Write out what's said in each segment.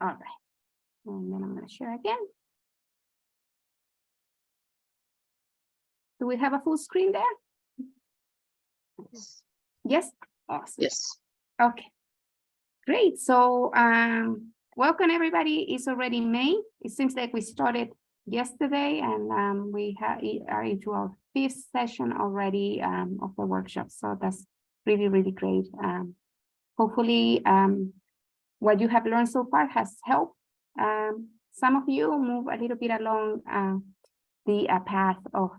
All right. And then I'm going to share again. Do we have a full screen there? Yes? Awesome. Yes. Okay. Great. So welcome everybody. It's already May. It seems like we started yesterday and we are into our 5th session already of the workshop. So that's really, really great. Hopefully what you have learned so far has helped some of you move a little bit along the path of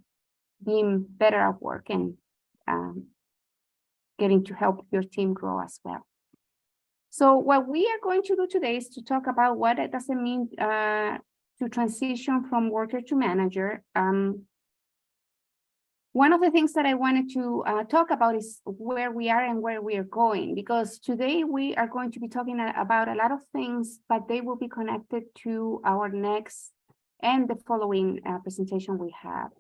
being better at work and getting to help your team grow as well. So what we are going to do today is to talk about what it does mean to transition from worker to manager. One of the things that I wanted to talk about is where we are and where we are going, because today we are going to be talking about a lot of things, but they will be connected to our next and the following presentation we have.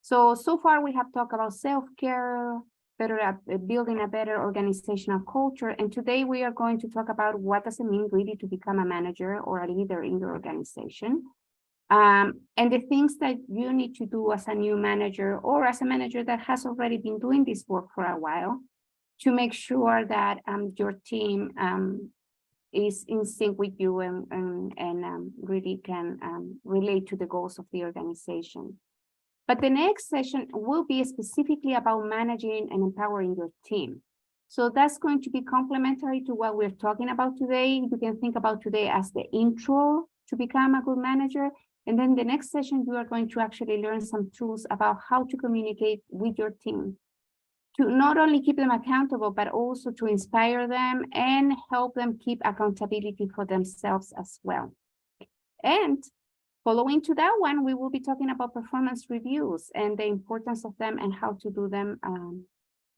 So far we have talked about self-care, building a better organizational culture. And today we are going to talk about what does it mean really to become a manager or a leader in your organization. And the things that you need to do as a new manager or as a manager that has already been doing this work for a while to make sure that your team is in sync with you and really can relate to the goals of the organization. But the next session will be specifically about managing and empowering your team. So that's going to be complementary to what we're talking about today. You can think about today as the intro to become a good manager. And then the next session, you are going to actually learn some tools about how to communicate with your team to not only keep them accountable, but also to inspire them and help them keep accountability for themselves as well. And following to that one, we will be talking about performance reviews and the importance of them and how to do them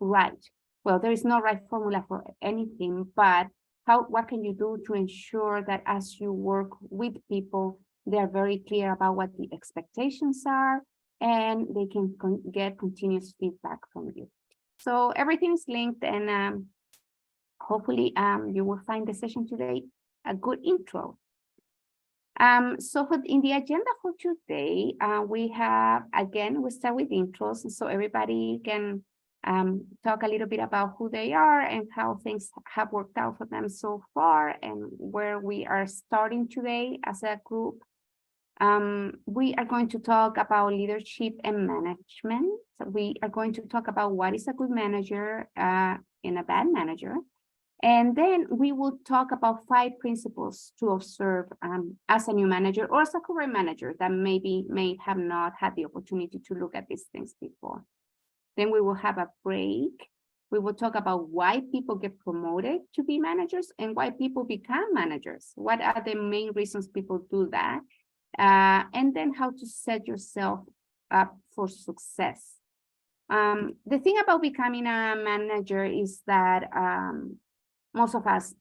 right. Well, there is no right formula for anything, but what can you do to ensure that as you work with people, they're very clear about what the expectations are and they can get continuous feedback from you. So everything's linked and hopefully you will find the session today a good intro. So in the agenda for today, we have, again, we start with intros. So everybody can talk a little bit about who they are and how things have worked out for them so far and where we are starting today as a group. We are going to talk about leadership and management. So we are going to talk about what is a good manager and a bad manager. And then we will talk about 5 principles to observe as a new manager or as a current manager that may have not had the opportunity to look at these things before. Then we will have a break. We will talk about why people get promoted to be managers and why people become managers. What are the main reasons people do that? And then how to set yourself up for success. The thing about becoming a manager is that most of us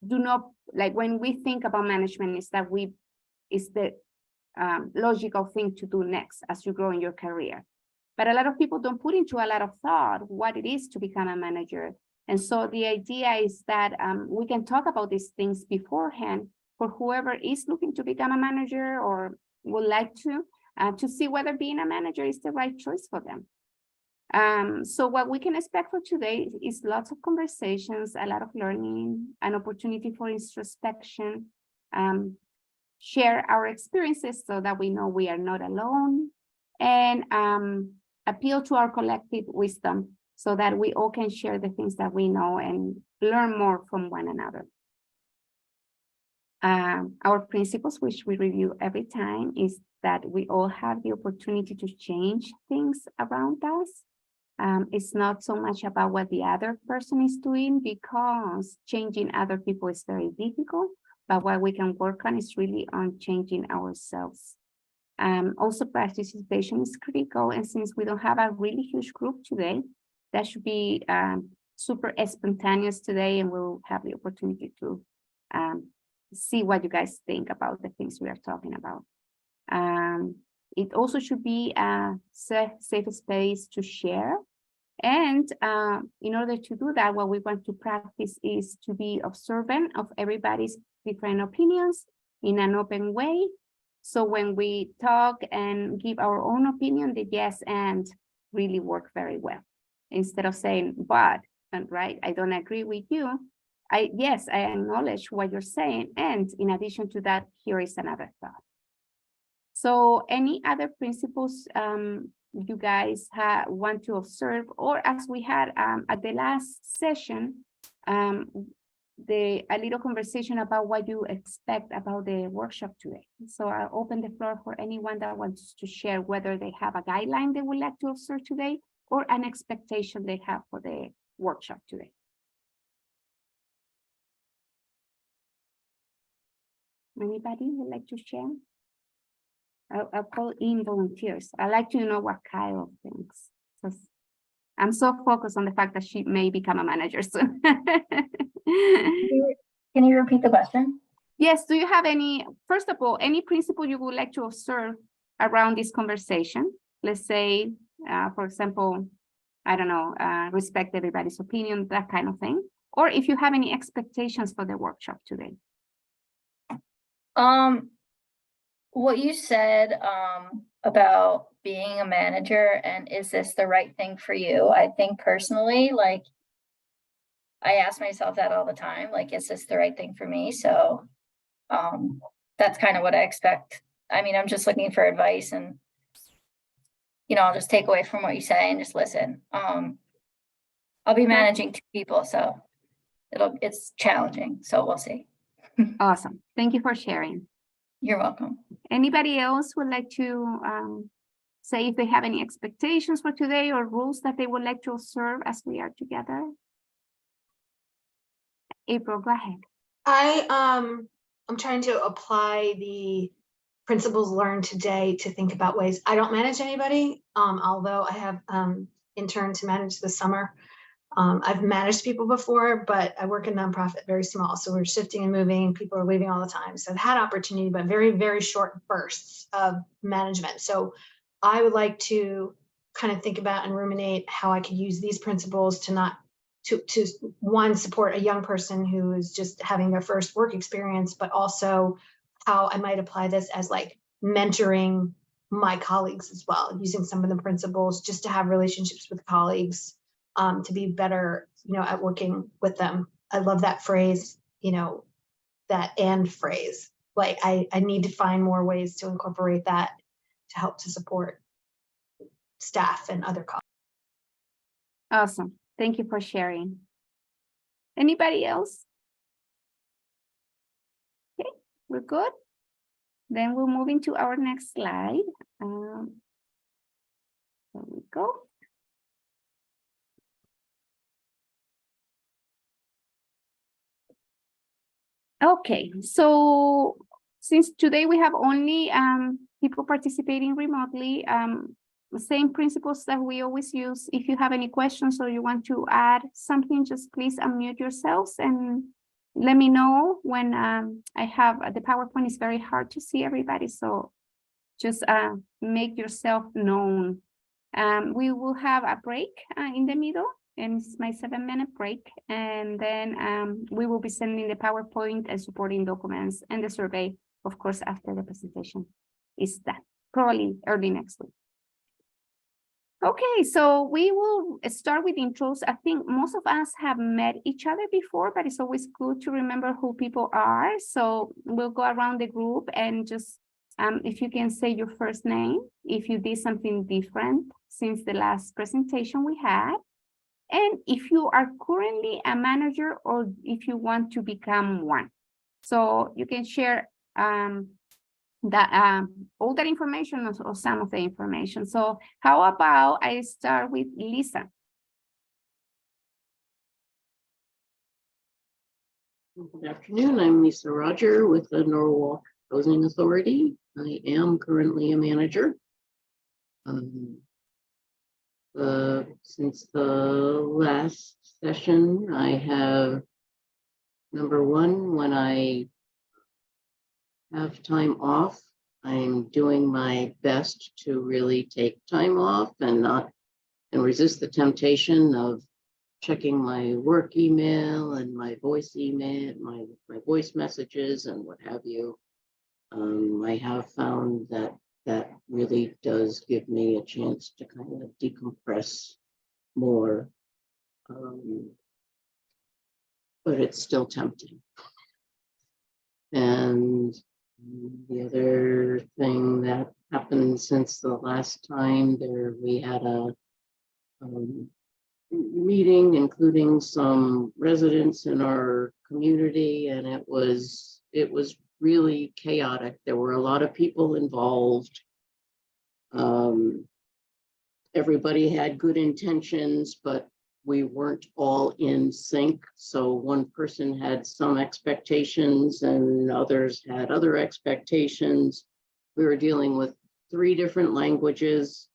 do not, like when we think about management, is that is the logical thing to do next as you grow in your career. But a lot of people don't put into a lot of thought what it is to become a manager. And so the idea is that we can talk about these things beforehand for whoever is looking to become a manager or would like to see whether being a manager is the right choice for them. So what we can expect for today is lots of conversations, a lot of learning, an opportunity for introspection, share our experiences so that we know we are not alone, and appeal to our collective wisdom so that we all can share the things that we know and learn more from one another. Our principles, which we review every time, is that we all have the opportunity to change things around us. It's not so much about what the other person is doing, because changing other people is very difficult, but what we can work on is really on changing ourselves. Also, participation is critical, and since we don't have a really huge group today, that should be super spontaneous today, and we'll have the opportunity to see what you guys think about the things we are talking about. It also should be a safe space to share And in order to do that, what we want to practice is to be observant of everybody's different opinions in an open way. So when we talk and give our own opinion, the yes and really work very well. Instead of saying, but, and right, I don't agree with you. Yes, I acknowledge what you're saying. And in addition to that, here is another thought. So any other principles you guys want to observe, or as we had at the last session, a little conversation about what you expect about the workshop today. So I'll open the floor for anyone that wants to share whether they have a guideline they would like to observe today or an expectation they have for the workshop today. Anybody would like to share? I'll call in volunteers. I like to know what kind of things. So I'm so focused on the fact that she may become a manager soon. Can you repeat the question? Yes, do you have any, first of all, any principle you would like to observe around this conversation? Let's say, for example, I don't know, respect everybody's opinion, that kind of thing. Or if you have any expectations for the workshop today. What you said about being a manager and is this the right thing for you? I think personally, like, I ask myself that all the time, like, is this the right thing for me? So that's kind of what I expect. I mean, I'm just looking for advice and, you know, I'll just take away from what you say and just listen. I'll be managing 2 people, so it's challenging. So we'll see. Awesome. Thank you for sharing. You're welcome. Anybody else would like to say if they have any expectations for today or rules that they would like to observe as we are together? April, go ahead. I'm trying to apply the principles learned today to think about ways. I don't manage anybody, although I have interned to manage this summer. I've managed people before, but I work in nonprofit, very small. So we're shifting and moving, people are leaving all the time. So I've had opportunity, but very, very short bursts of management. So I would like to kind of think about and ruminate how I could use these principles to one, support a young person who is just having their first work experience, but also how I might apply this as like mentoring my colleagues as well, using some of the principles just to have relationships with colleagues, to be better, you know, at working with them. I love that phrase, you know, that and phrase. Like I need to find more ways to incorporate that to help to support staff and other colleagues. Awesome. Thank you for sharing. Anybody else? Okay, we're good. Then we'll move into our next slide. There we go. Okay, so since today we have only people participating remotely, the same principles that we always use. If you have any questions or you want to add something, just please unmute yourselves and let me know when I have the PowerPoint is very hard to see everybody. So just make yourself known. We will have a break in the middle. And it's my 7-minute break. And then we will be sending the PowerPoint and supporting documents and the survey, of course, after the presentation is done, probably early next week. Okay, so we will start with intros. I think most of us have met each other before, but it's always good to remember who people are. So we'll go around the group and just, if you can say your first name, if you did something different since the last presentation we had. And if you are currently a manager or if you want to become one. So you can share all that information or some of the information. So how about I start with Lisa? Good afternoon, I'm Lisa Roger with the Norwalk Housing Authority. I am currently a manager. Since the last session, I have, number one, when I have time off, I'm doing my best to really take time off and not and resist the temptation of checking my work email and my voice email, my voice messages and what have you. I have found that that really does give me a chance to kind of decompress more. But it's still tempting. And the other thing that happened since the last time there, we had a meeting, including some residents in our community, and it was really chaotic. There were a lot of people involved. Everybody had good intentions, but we weren't all in sync. So one person had some expectations and others had other expectations. We were dealing with 3 different languages.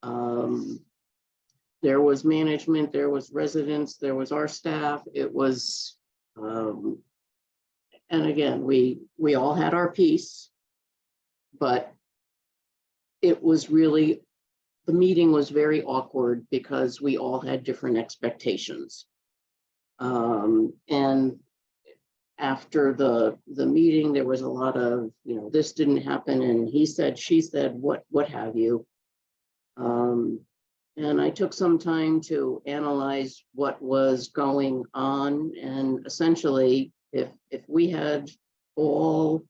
There was management, there was residents, there was our staff. It was, and again, we all had our piece, but it was really, the meeting was very awkward because we all had different expectations. And after the meeting, there was a lot of, this didn't happen, and he said, she said, what have you. And I took some time to analyze what was going on, and essentially, if we had all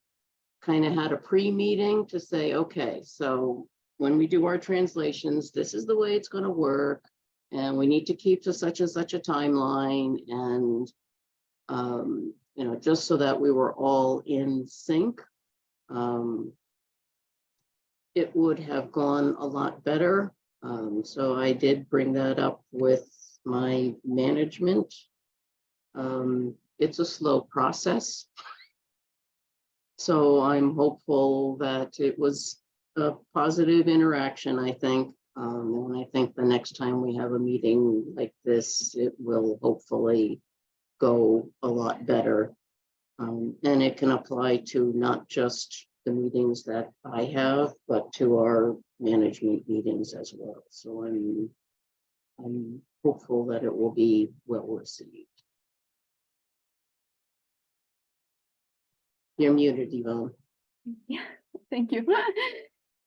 kind of had a pre-meeting to say, okay, so when we do our translations, this is the way it's going to work, and we need to keep to such and such a timeline, and just so that we were all in sync, it would have gone a lot better. So I did bring that up with my management. It's a slow process. So I'm hopeful that it was a positive interaction, I think. And I think the next time we have a meeting like this, it will hopefully go a lot better. And it can apply to not just the meetings that I have, but to our management meetings as well. So I'm hopeful that it will be well received. You're muted, Yvonne. Yeah, thank you.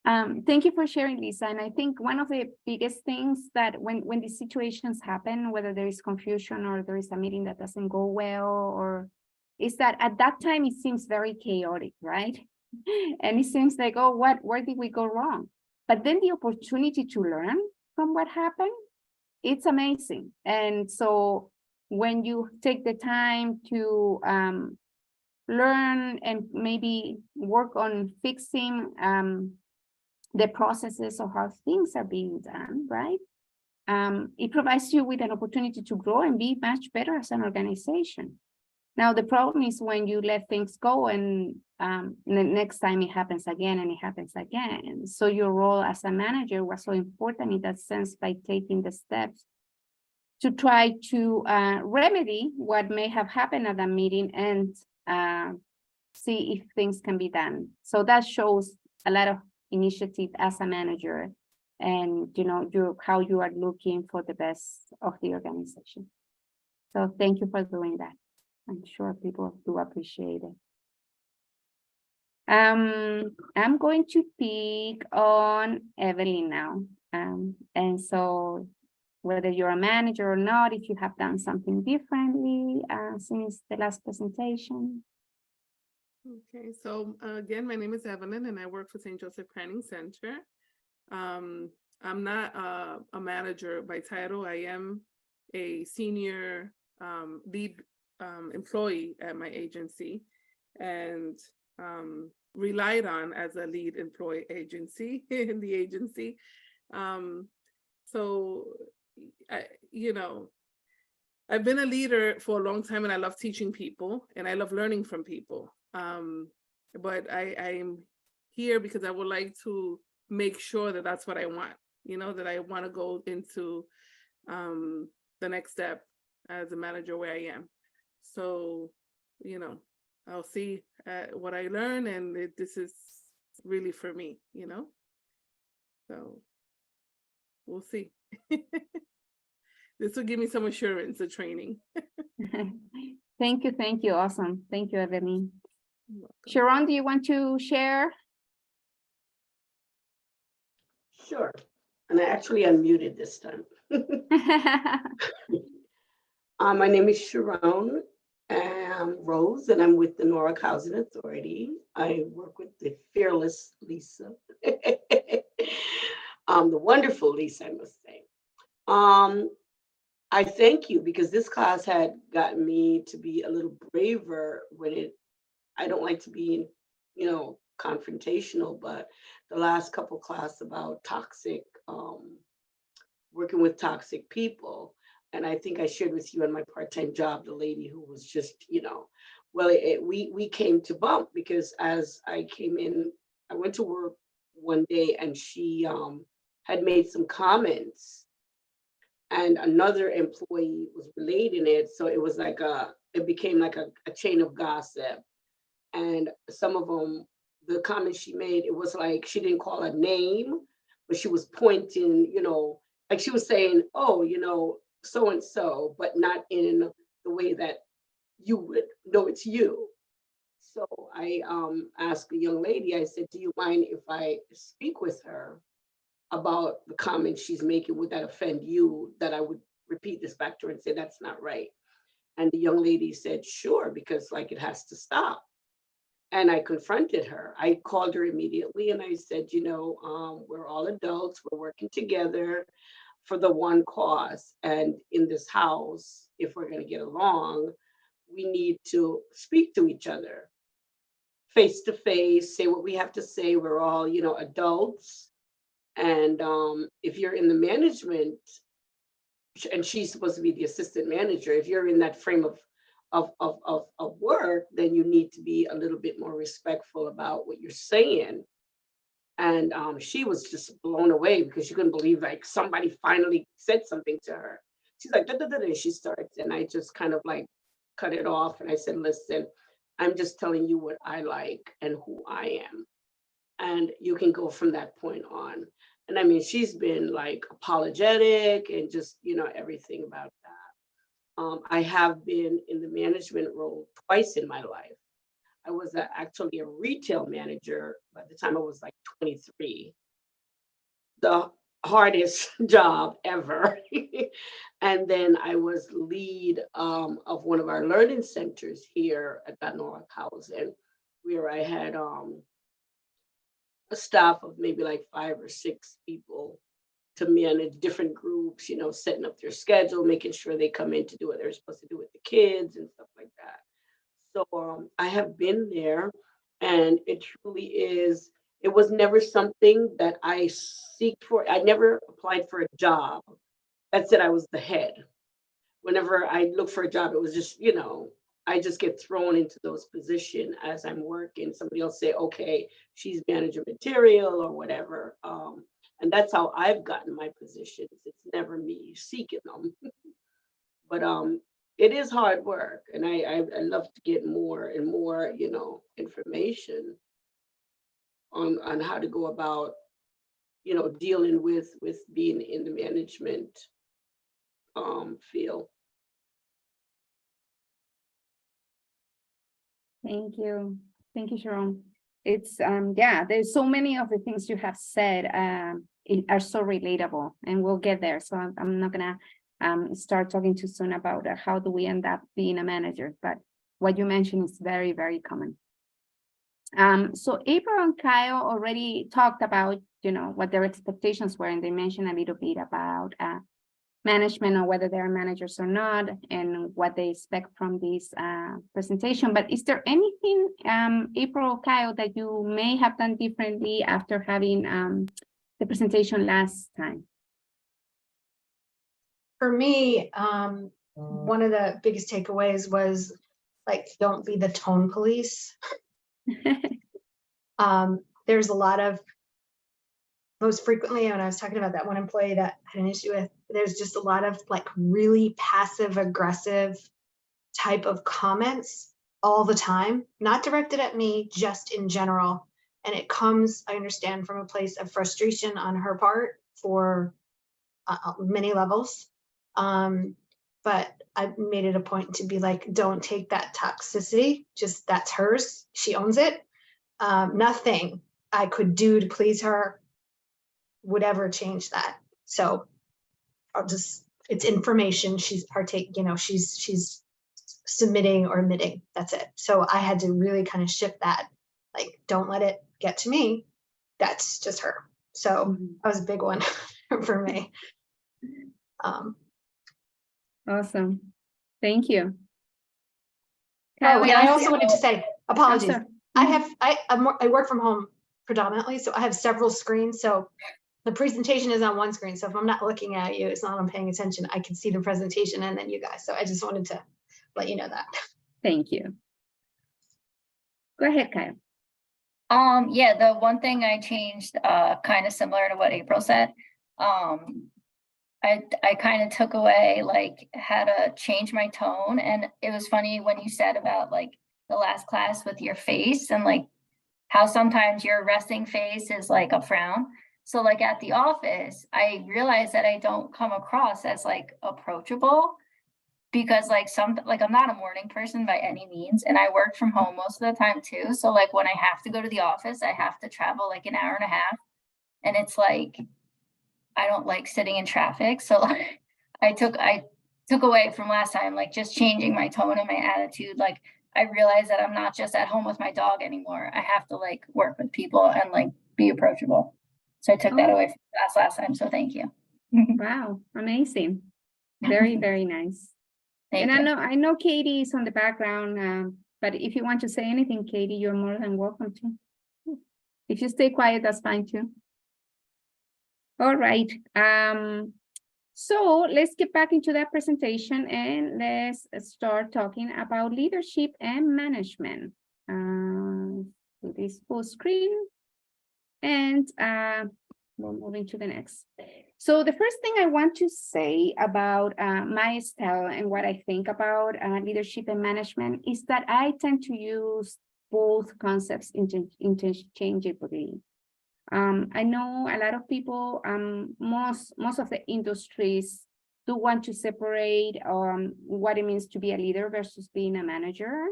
Thank you for sharing, Lisa. And I think one of the biggest things that when these situations happen, whether there is confusion or there is a meeting that doesn't go well, or is that at that time it seems very chaotic, right? And it seems like, oh, where did we go wrong? But then the opportunity to learn from what happened, it's amazing. And so when you take the time to learn and maybe work on fixing the processes of how things are being done, right? It provides you with an opportunity to grow and be much better as an organization. Now, the problem is when you let things go and the next time it happens again and it happens again. So your role as a manager was so important in that sense by taking the steps to try to remedy what may have happened at that meeting and see if things can be done. So that shows a lot of initiative as a manager and how you are looking for the best of the organization. So thank you for doing that. I'm sure people do appreciate it. I'm going to pick on Evelyn now. And so whether you're a manager or not, if you have done something differently since the last presentation. Okay, so again, my name is Evelyn and I work for St. Joseph Planning Center. I'm not a manager by title. I am a senior lead employee at my agency and relied on as a lead employee agency in the agency. So, I've been a leader for a long time and I love teaching people and I love learning from people. But I'm here because I would like to make sure that that's what I want, that I want to go into the next step as a manager where I am. So, I'll see what I learn and this is really for me, so we'll see. This will give me some assurance, the training. Thank you. Awesome. Thank you, Evelyn. You're welcome. Sharon, do you want to share? Sure. And I actually unmuted this time. My name is Sharon Rose, and I'm with the Norwalk Housing Authority. I work with the fearless Lisa, the wonderful Lisa, I must say. I thank you because this class had gotten me to be a little braver when I don't like to be, confrontational, but the last couple class about toxic, working with toxic people. And I think I shared with you on my part-time job, the lady who was just, well, we came to bump because as I came in, I went to work one day and she had made some comments and another employee was relating it. So it was like it became like a chain of gossip. And some of them, the comments she made, it was like she didn't call a name, but she was pointing, like she was saying, oh, so and so, but not in the way that you would know it's you. So I asked the young lady, I said, do you mind if I speak with her about the comments she's making? Would that offend you that I would repeat this back to her and say, that's not right? And the young lady said, sure, because like it has to stop. And I confronted her. I called her immediately and I said, we're all adults, we're working together for the one cause. And in this house, if we're going to get along, we need to speak to each other face to face, say what we have to say. We're all, adults. And if you're in the management, and she's supposed to be the assistant manager, if you're in that frame of work, then you need to be a little bit more respectful about what you're saying. And she was just blown away because she couldn't believe like somebody finally said something to her. She's like, da, da, da, da, and she starts, and I just kind of like cut it off. And I said, listen, I'm just telling you what I like and who I am. And you can go from that point on. And I mean, she's been like apologetic and just, everything about that. I have been in the management role twice in my life. I was actually a retail manager by the time I was like 23. The hardest job ever. And then I was lead of one of our learning centers here at that Norwalk Housing, where I had a staff of maybe like 5 or 6 people to manage different groups, setting up their schedule, making sure they come in to do what they're supposed to do with the kids and stuff like that. So I have been there, and it truly is, it was never something that I seek for. I never applied for a job that said I was the head. Whenever I look for a job, it was just, I just get thrown into those positions as I'm working. Somebody else say, okay, she's manager material or whatever. And that's how I've gotten my positions. It's never me seeking them. But it is hard work. And I love to get more and more, information on how to go about, dealing with being in the management field. Thank you, Sharon. It's there's so many of the things you have said are so relatable, and we'll get there. So I'm not gonna start talking too soon about how do we end up being a manager, but what you mentioned is very, very common. So April and Kyle already talked about, what their expectations were, and they mentioned a little bit about management or whether they're managers or not, and what they expect from this presentation. But is there anything, April or Kyle, that you may have done differently after having the presentation last time? For me, one of the biggest takeaways was like, don't be the tone police. There's a lot of, most frequently, when I was talking about that one employee that I had an issue with, there's just a lot of like really passive aggressive type of comments all the time, not directed at me, just in general. And it comes, I understand, from a place of frustration on her part for many levels. But I made it a point to be like, don't take that toxicity, just that's hers. She owns it. Nothing I could do to please her would ever change that. So it's information she's she's submitting or emitting. That's it. So I had to really kind of shift that, like, don't let it get to me. That's just her. So that was a big one for me. Awesome. Thank you. Oh, and I Kyle, also wanted to say, apologies. sorry. I work from home predominantly, so I have several screens. So the presentation is on one screen. So if I'm not looking at you, it's not I'm paying attention. I can see the presentation and then you guys. So I just wanted to let you know that. Thank you. Go ahead, Kyle. Yeah, the one thing I changed, kind of similar to what April said. I kind of took away like how to change my tone. And it was funny when you said about like the last class with your face and like how sometimes your resting face is like a frown. So like at the office, I realized that I don't come across as like approachable because like I'm not a morning person by any means. And I work from home most of the time too. So like when I have to go to the office, I have to travel like an hour and a half. And it's like, I don't like sitting in traffic. So like I took away from last time, like just changing my tone and my attitude. Like I realized that I'm not just at home with my dog anymore. I have to like work with people and like be approachable. So I took that away from last time. So thank you. Wow, amazing. Very, very nice. Thank And you. I know Katie is on the background, but if you want to say anything, Katie, you're more than welcome to. If you stay quiet, that's fine too. All right. So let's get back into that presentation and let's start talking about leadership and management. With this full screen, and we're moving to the next. So the first thing I want to say about my style and what I think about leadership and management is that I tend to use both concepts interchangeably. I know a lot of people, most of the industries do want to separate what it means to be a leader versus being a manager.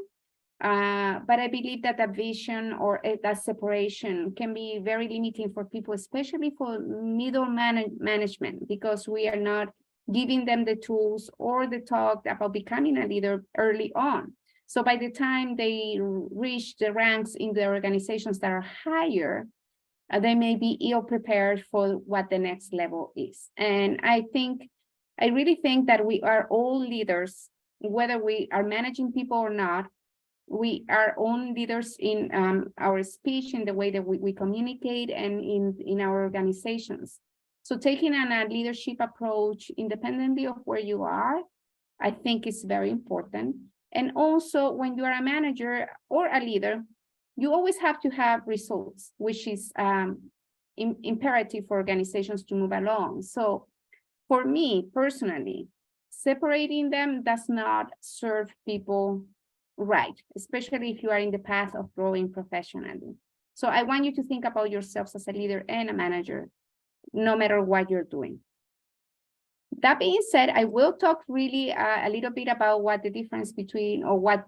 But I believe that that vision or that separation can be very limiting for people, especially for middle management, because we are not giving them the tools or the talk about becoming a leader early on. So by the time they reach the ranks in the organizations that are higher, they may be ill prepared for what the next level is. And I really think that we are all leaders, whether we are managing people or not. We are own leaders in our speech, in the way that we communicate, and in our organizations. So taking a leadership approach independently of where you are, I think is very important. And also when you are a manager or a leader, you always have to have results, which is imperative for organizations to move along. So for me personally, separating them does not serve people right, especially if you are in the path of growing professionally. So I want you to think about yourselves as a leader and a manager, no matter what you're doing. That being said, I will talk really a little bit about what the difference between, or what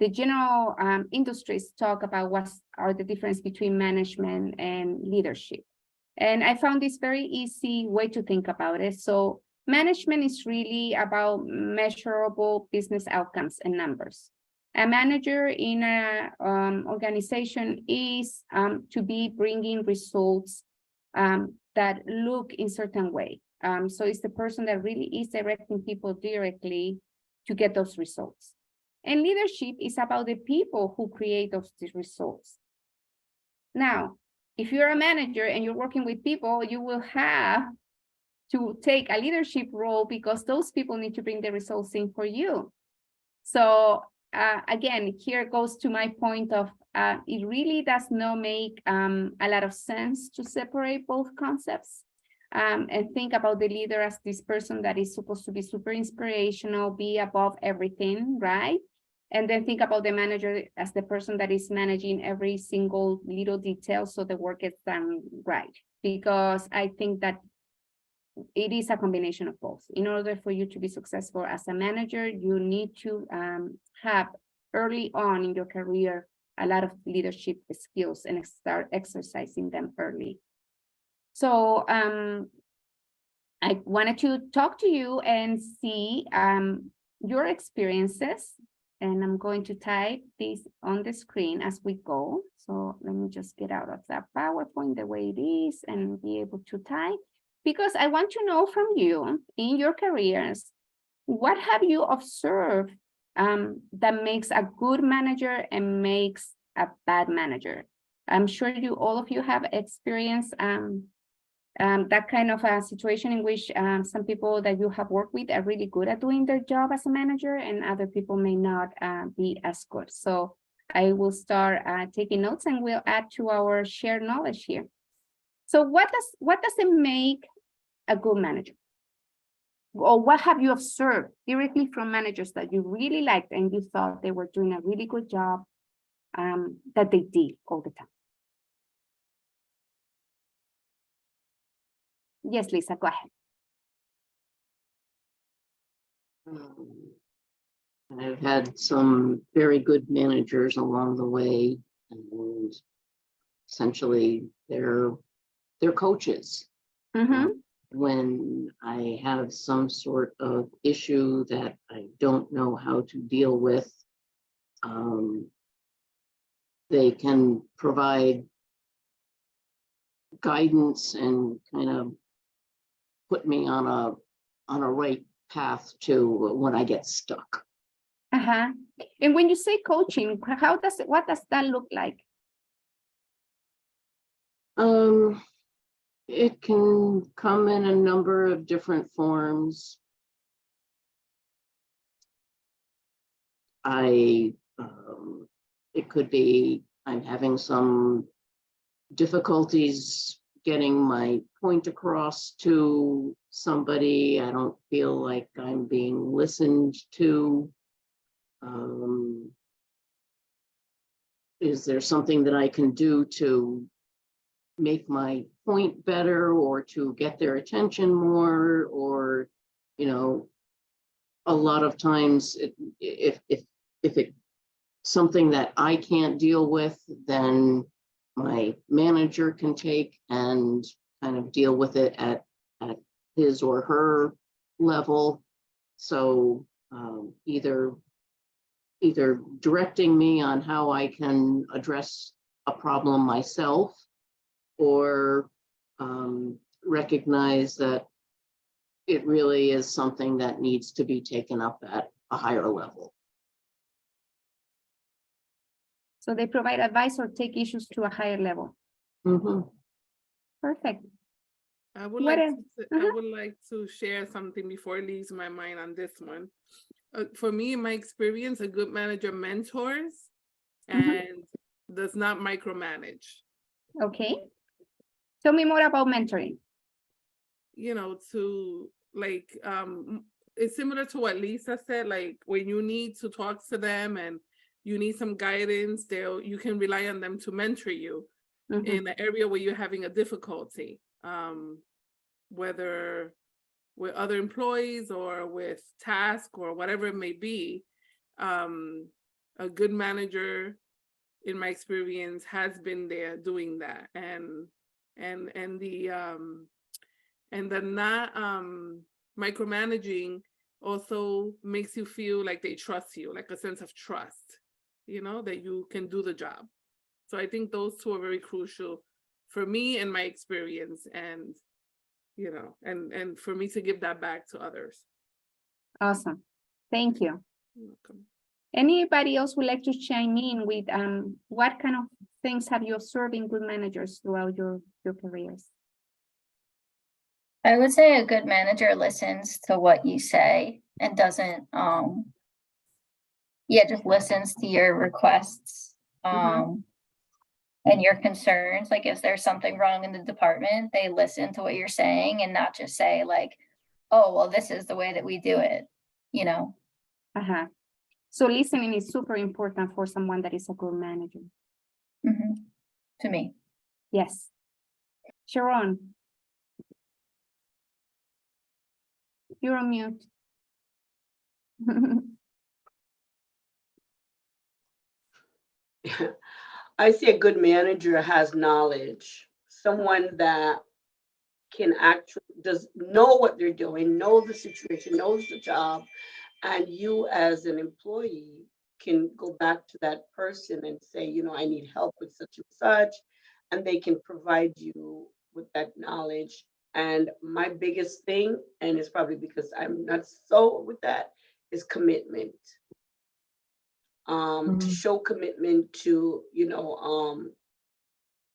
the general industries talk about, what are the difference between management and leadership. And I found this very easy way to think about it. So management is really about measurable business outcomes and numbers. A manager in an organization is to be bringing results that look in certain way. So it's the person that really is directing people directly to get those results. And leadership is about the people who create those results. Now, if you're a manager and you're working with people, you will have to take a leadership role because those people need to bring the results in for you. So again, here goes to my point of it really does not make a lot of sense to separate both concepts and think about the leader as this person that is supposed to be super inspirational, be above everything, right? And then think about the manager as the person that is managing every single little detail so the work gets done right. Because I think that it is a combination of both. In order for you to be successful as a manager, you need to have early on in your career a lot of leadership skills and start exercising them early. So I wanted to talk to you and see your experiences, and I'm going to type this on the screen as we go. So let me just get out of that PowerPoint the way it is and be able to type, because I want to know from you in your careers, what have you observed that makes a good manager and makes a bad manager? I'm sure all of you have experienced that kind of a situation in which some people that you have worked with are really good at doing their job as a manager, and other people may not be as good. So I will start taking notes, and we'll add to our shared knowledge here. So what does it make a good manager? Or what have you observed directly from managers that you really liked and you thought they were doing a really good job that they did all the time? Yes, Lisa, go ahead. I've had some very good managers along the way, and essentially they're coaches. Mhm. When I have some sort of issue that I don't know how to deal with, they can provide guidance and kind of put me on a right path to when I get stuck. Uh-huh. And when you say coaching, what does that look like? It can come in a number of different forms. It could be I'm having some difficulties getting my point across to somebody. I don't feel like I'm being listened to. Is there something that I can do to make my point better, or to get their attention more? Or, a lot of times if it's something that I can't deal with, then my manager can take and kind of deal with it at his or her level. So either directing me on how I can address a problem myself, or recognize that it really is something that needs to be taken up at a higher level. So they provide advice or take issues to a higher level. Mm-hmm. Perfect. I would What like else? I would like to share something before it leaves my mind on this one. For me, in my experience, a good manager mentors and does not micromanage. Okay. Tell me more about mentoring. To like, it's similar to what Lisa said, like when you need to talk to them and you need some guidance, you can rely on them to mentor you in an area where you're having a difficulty, whether with other employees or with tasks or whatever it may be. A good manager, in my experience, has been there doing that, and the not micromanaging also makes you feel like they trust you, like a sense of trust, that you can do the job. So I think those two are very crucial for me and my experience, and and for me to give that back to others. Awesome. Thank you. You're welcome. Anybody else would like to chime in with what kind of things have you observed in good managers throughout your careers? I would say a good manager listens to what you say and doesn't, just listens to your requests, and your concerns. Like if there's something wrong in the department, they listen to what you're saying and not just say like, oh, well, this is the way that we do it, So listening is super important for someone that is a good manager. To me. Yes. Sharon. You're on mute. I say a good manager has knowledge, someone that can actually does know what they're doing, know the situation, knows the job, and you as an employee can go back to that person and say, you know, I need help with such and such, and they can provide you with that knowledge. And my biggest thing, and it's probably because I'm not so with that, is commitment. To show commitment to,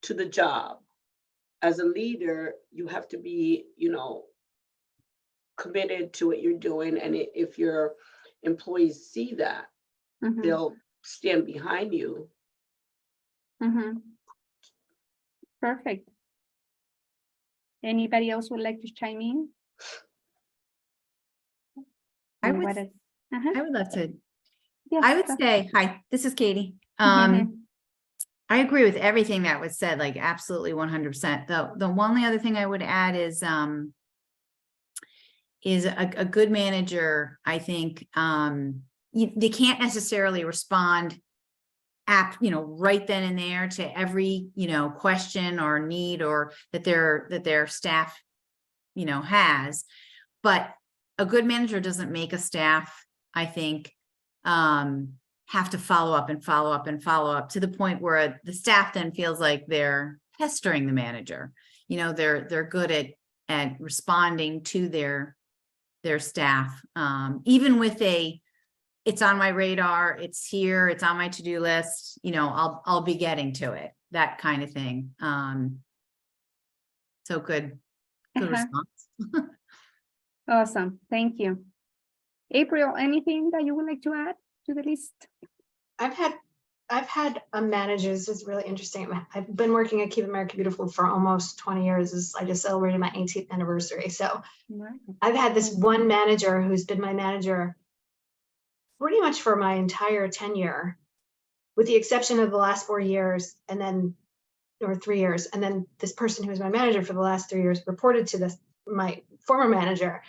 to the job. As a leader, you have to be, committed to what you're doing. And if your employees see that, Mhm, they'll stand behind you. mhm. Perfect. Anybody else would like to chime in? I On would, what is- Uh-huh. I would love to, Yes, I would go. say, hi, this is Katie. Mhm, I agree with everything that was said, like absolutely 100%. The only other thing I would add is a good manager, I think, they can't necessarily respond right then and there to every, question or need or that their staff, has. But a good manager doesn't make a staff, I think, have to follow up and follow up and follow up to the point where the staff then feels like they're pestering the manager. They're good at responding to their staff, even with it's on my radar, it's here, it's on my to-do list, I'll be getting to it, that kind of thing. So good Uh-huh. response. Awesome, thank you. April, anything that you would like to add to the list? I've had managers. It's really interesting. I've been working at Keep America Beautiful for almost 20 years. I just celebrated my 18th anniversary. So Right. I've had this one manager who's been my manager pretty much for my entire tenure, with the exception of the last 4 years, and then, or 3 years. And then this person who was my manager for the last 3 years reported to my former manager.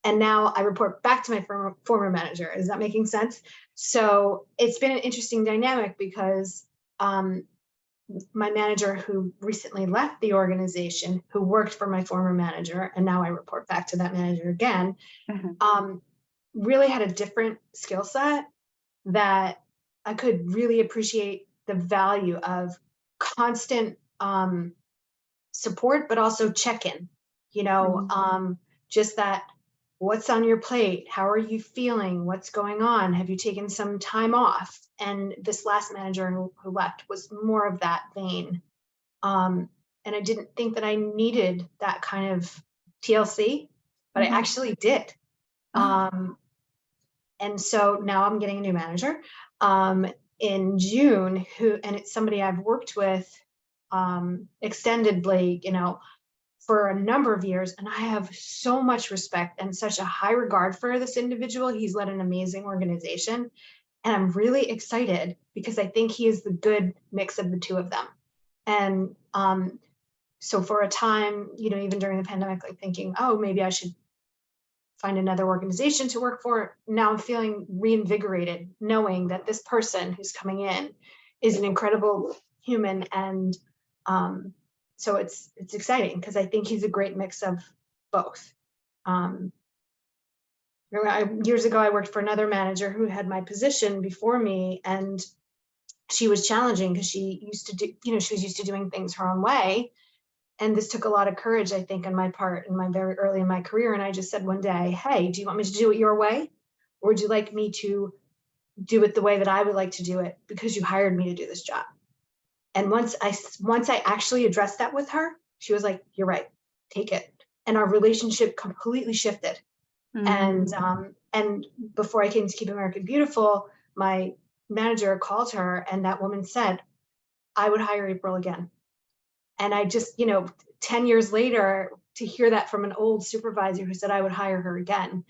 And now I report back to my former manager. Is that making sense? So it's been an interesting dynamic because my manager who recently left the organization, who worked for my former manager, and now I report back to that manager again, Uh-huh. Really had a different skill set that I could really appreciate the value of constant support, but also check-in, just that, what's on your plate? How are you feeling? What's going on? Have you taken some time off? And this last manager who left was more of that vein. And I didn't think that I needed that kind of TLC, but I actually did. And so now I'm getting a new manager in June, and it's somebody I've worked with extendedly, for a number of years. And I have so much respect and such a high regard for this individual. He's led an amazing organization. And I'm really excited because I think he is the good mix of the two of them. And so for a time, even during the pandemic, like thinking, oh, maybe I should find another organization to work for. Now I'm feeling reinvigorated, knowing that this person who's coming in is an incredible human. And so it's exciting because I think he's a great mix of both. Years ago, I worked for another manager who had my position before me, and she was challenging because she was used to doing things her own way. And this took a lot of courage, I think, on my part very early in my career. And I just said one day, hey, do you want me to do it your way? Or would you like me to do it the way that I would like to do it because you hired me to do this job? And once I actually addressed that with her, she was like, you're right, take it. And our relationship completely shifted. And before I came to Keep America Beautiful, my manager called her, and that woman said, I would hire April again. And I just, 10 years later, to hear that from an old supervisor who said I would hire her again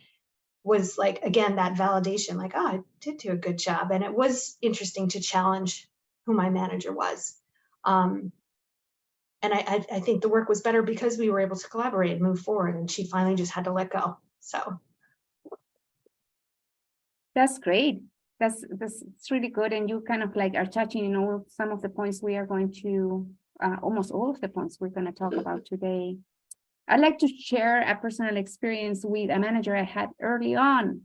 was like, again, that validation, like, oh, I did do a good job. And it was interesting to challenge who my manager was. And I think the work was better because we were able to collaborate and move forward, and she finally just had to let go. So That's great. That's it's really good. And you kind of like are touching, some of the points we are going to, almost all of the points we're going to talk about today. I'd like to share a personal experience with a manager I had early on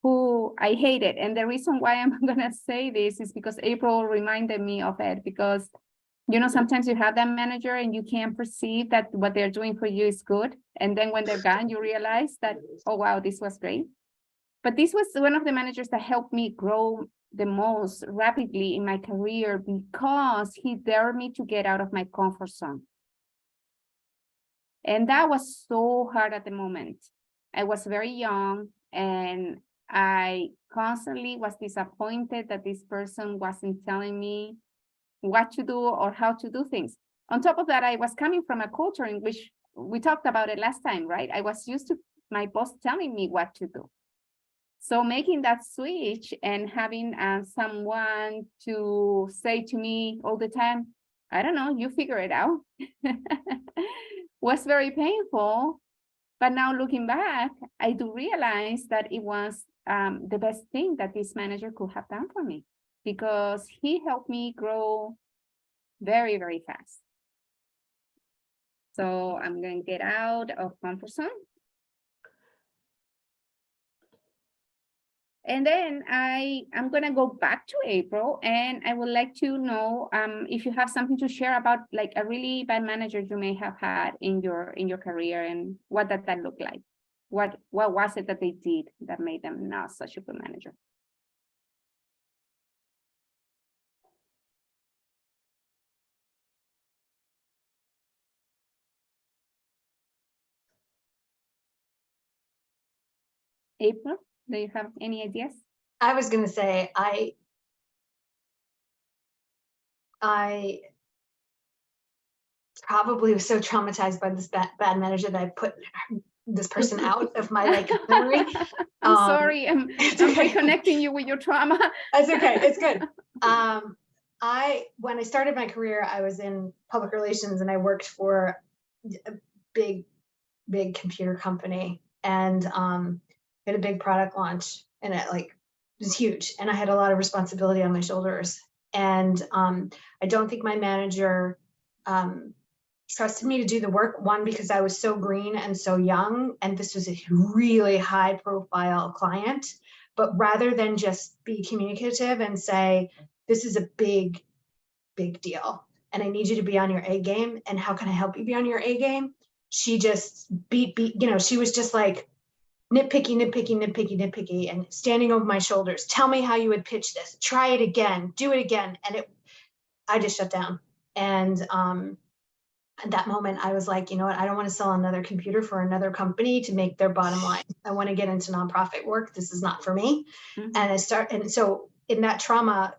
who I hated. And the reason why I'm going to say this is because April reminded me of it, because sometimes you have that manager and you can't perceive that what they're doing for you is good. And then when they're gone, you realize that, oh, wow, this was great. But this was one of the managers that helped me grow the most rapidly in my career, because he dared me to get out of my comfort zone. And that was so hard at the moment. I was very young and I constantly was disappointed that this person wasn't telling me what to do or how to do things. On top of that, I was coming from a culture in which we talked about it last time, right? I was used to my boss telling me what to do. So making that switch and having someone to say to me all the time, I don't know, you figure it out, was very painful. But now looking back, I do realize that it was the best thing that this manager could have done for me, because he helped me grow very, very fast. So I'm going to get out of comfort zone. And then I'm going to go back to April, and I would like to know if you have something to share about like a really bad manager you may have had in your career, and what did that look like? What was it that they did that made them not such a good manager? April, do you have any ideas? I was going to say, I probably was so traumatized by this bad manager that I put this person out of my memory. I'm sorry, I'm okay. reconnecting you with your trauma. That's okay, it's good. When I started my career, I was in public relations and I worked for a big computer company, and had a big product launch, and it was huge, and I had a lot of responsibility on my shoulders. And I don't think my manager trusted me to do the work, one, because I was so green and so young, and this was a really high profile client. But rather than just be communicative and say, this is a big deal, and I need you to be on your A game, and how can I help you be on your A game? She just she was just like nitpicky, and standing over my shoulders. Tell me how you would pitch this. Try it again. Do it again. And I just shut down. And at that moment, I was like, you know what? I don't want to sell another computer for another company to make their bottom line. I want to get into nonprofit work. This is not for me. Mm-hmm. And so in that trauma,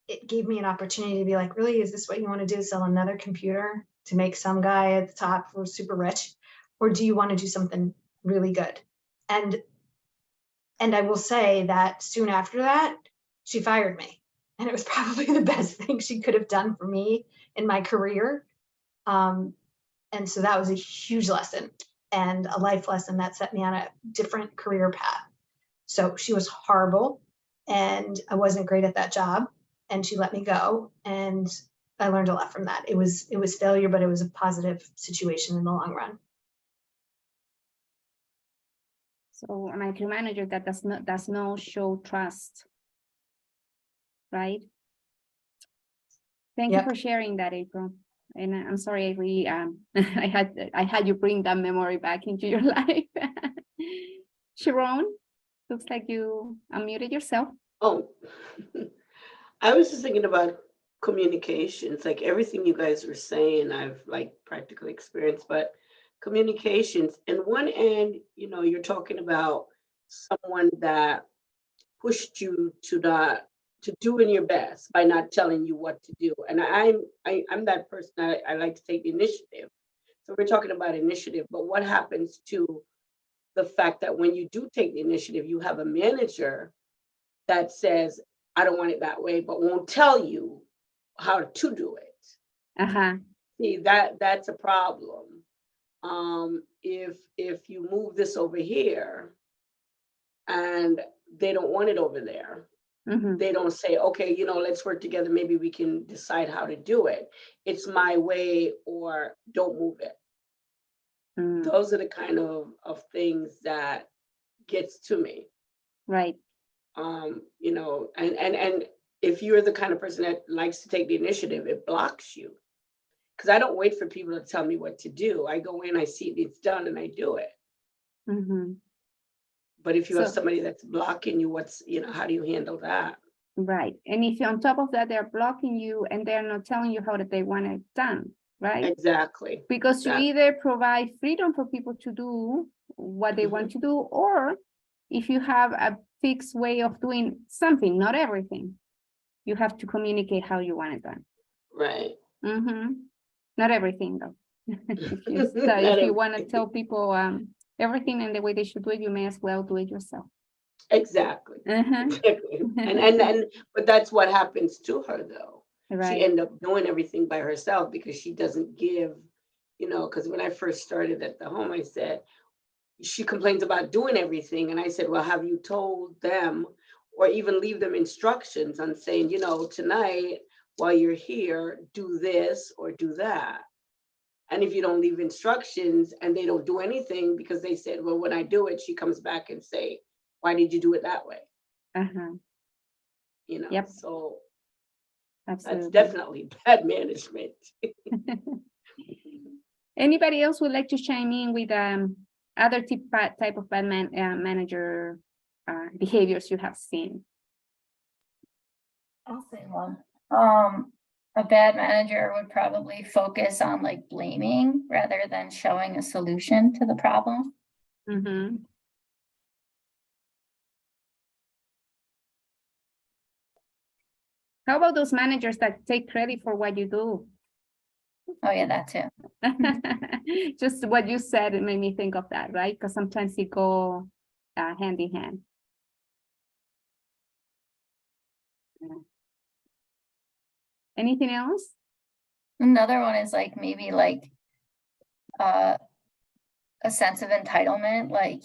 it gave me an opportunity to be like, really, is this what you want to do? Sell another computer to make some guy at the top who's super rich? Or do you want to do something really good? And I will say that soon after that, she fired me. And it was probably the best thing she could have done for me in my career. And so that was a huge lesson, and a life lesson that set me on a different career path. So she was horrible, and I wasn't great at that job, and she let me go. And I learned a lot from that. It was failure, but it was a positive situation in the long run. So a micromanager that does not show trust, right? Thank you for sharing that, April. And I'm sorry, I had you bring that memory back into your life. Sharon, looks like you unmuted yourself. Oh, I was just thinking about communications, like everything you guys were saying, I've practically experienced, but communications, and one end, you're talking about someone that pushed you to doing your best by not telling you what to do. And I'm that person. I like to take the initiative. So we're talking about initiative, but what happens to the fact that when you do take the initiative, you have a manager that says, I don't want it that way, but won't tell you how to do it. Uh-huh. See, that's a problem. If you move this over here, and they don't want it over there. Mhm. They don't say, okay, let's work together. Maybe we can decide how to do it. It's my way or don't move it. Mm, Those are the kind of things that gets to me. right. And if you're the kind of person that likes to take the initiative, it blocks you. Because I don't wait for people to tell me what to do. I go in, I see it's done, and I do it. Hmm. But if you have So, somebody that's blocking you, how do you handle that? right. And if on top of that, they're blocking you and they're not telling you how that they want it done, right? Exactly. Because you Exactly. either provide freedom for people to do what they want to do, or if you have a fixed way of doing something, not everything, you have to communicate how you want it done. Right. Mm-hmm. Not everything, though. If Not you want to everything. tell people everything and the way they should do it, you may as well do it yourself. Exactly. Uh-huh. Exactly. And but that's what happens to her though. She Right. ended up doing everything by herself because she doesn't give, because when I first started at the home, I said, she complains about doing everything. And I said, well, have you told them or even leave them instructions on saying, tonight while you're here, do this or do that. And if you don't leave instructions and they don't do anything because they said, well, when I do it, she comes back and say, why did you do it that way? Uh-huh. Yep. So that's Absolutely. definitely bad management. Anybody else would like to chime in with other type of bad manager behaviors you have seen? I'll say one. A bad manager would probably focus on like blaming rather than showing a solution to the problem. Mm-hmm. How about those managers that take credit for what you do? Oh yeah, that too. Just what you said, it made me think of that, right? Because sometimes they go hand in hand. Yeah. Anything else? Another one is like maybe like a sense of entitlement, like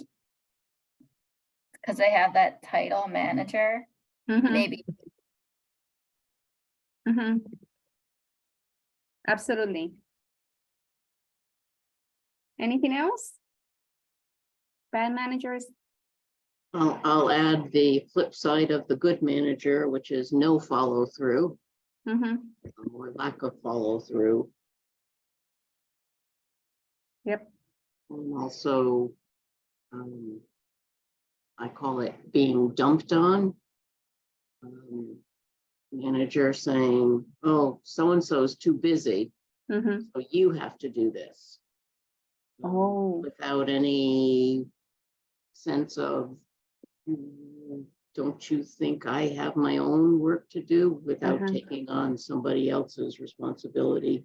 because they have that title manager, Mm-hmm. maybe Mm-hmm. Absolutely. Anything else? Bad managers? I'll add the flip side of the good manager, which is no follow through Mm-hmm. or lack of follow through. Yep. And also, I call it being dumped on. Manager saying, oh, so-and-so is too busy, Mm-hmm. so you have to do this. Oh. Without any sense of, don't you think I have my own work to do without Uh-huh. taking on somebody else's responsibility?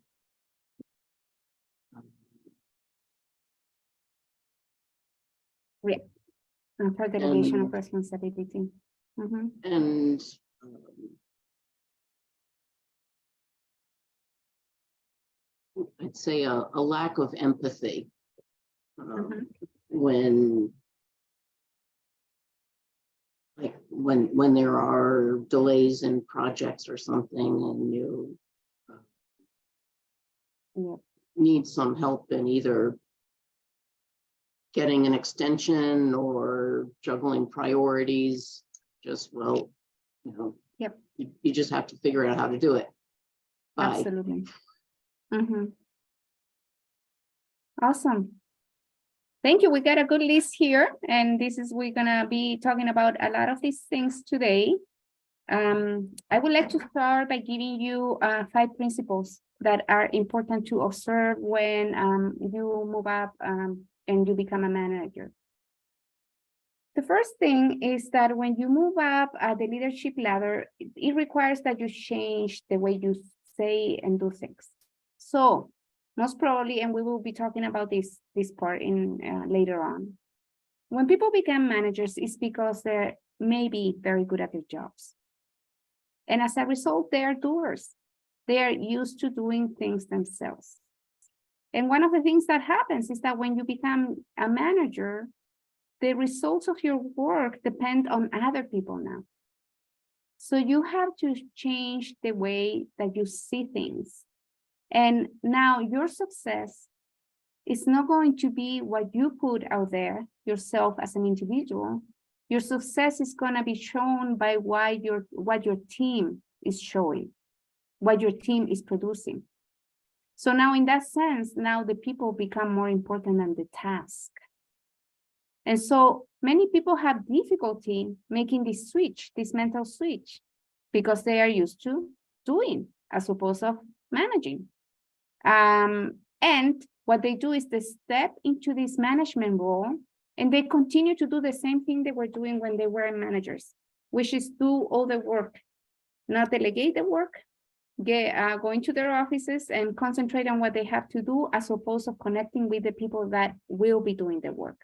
Yeah. For delegation of And, responsibility. Mm-hmm. and I'd say a lack of empathy Mm-hmm. when when there are delays in projects or something and you Yeah. need some help in either getting an extension or juggling priorities, just, well, Yep. you just have to figure out how to do it. Bye. Absolutely. Mm-hmm. Awesome. Thank you. We got a good list here, and we're gonna be talking about a lot of these things today. I would like to start by giving you 5 principles that are important to observe when you move up and you become a manager. The first thing is that when you move up the leadership ladder, it requires that you change the way you say and do things. So most probably, and we will be talking about this part in later on. When people become managers, it's because they're maybe very good at their jobs. And as a result, they are doers. They are used to doing things themselves. And one of the things that happens is that when you become a manager, the results of your work depend on other people now. So you have to change the way that you see things. And now your success is not going to be what you put out there yourself as an individual. Your success is going to be shown by what your team is showing, what your team is producing. So now in that sense, now the people become more important than the task. And so many people have difficulty making this switch, this mental switch, because they are used to doing as opposed to managing. And what they do is they step into this management role and they continue to do the same thing they were doing when they were managers, which is do all the work, not delegate the work, go into their offices and concentrate on what they have to do as opposed to connecting with the people that will be doing the work.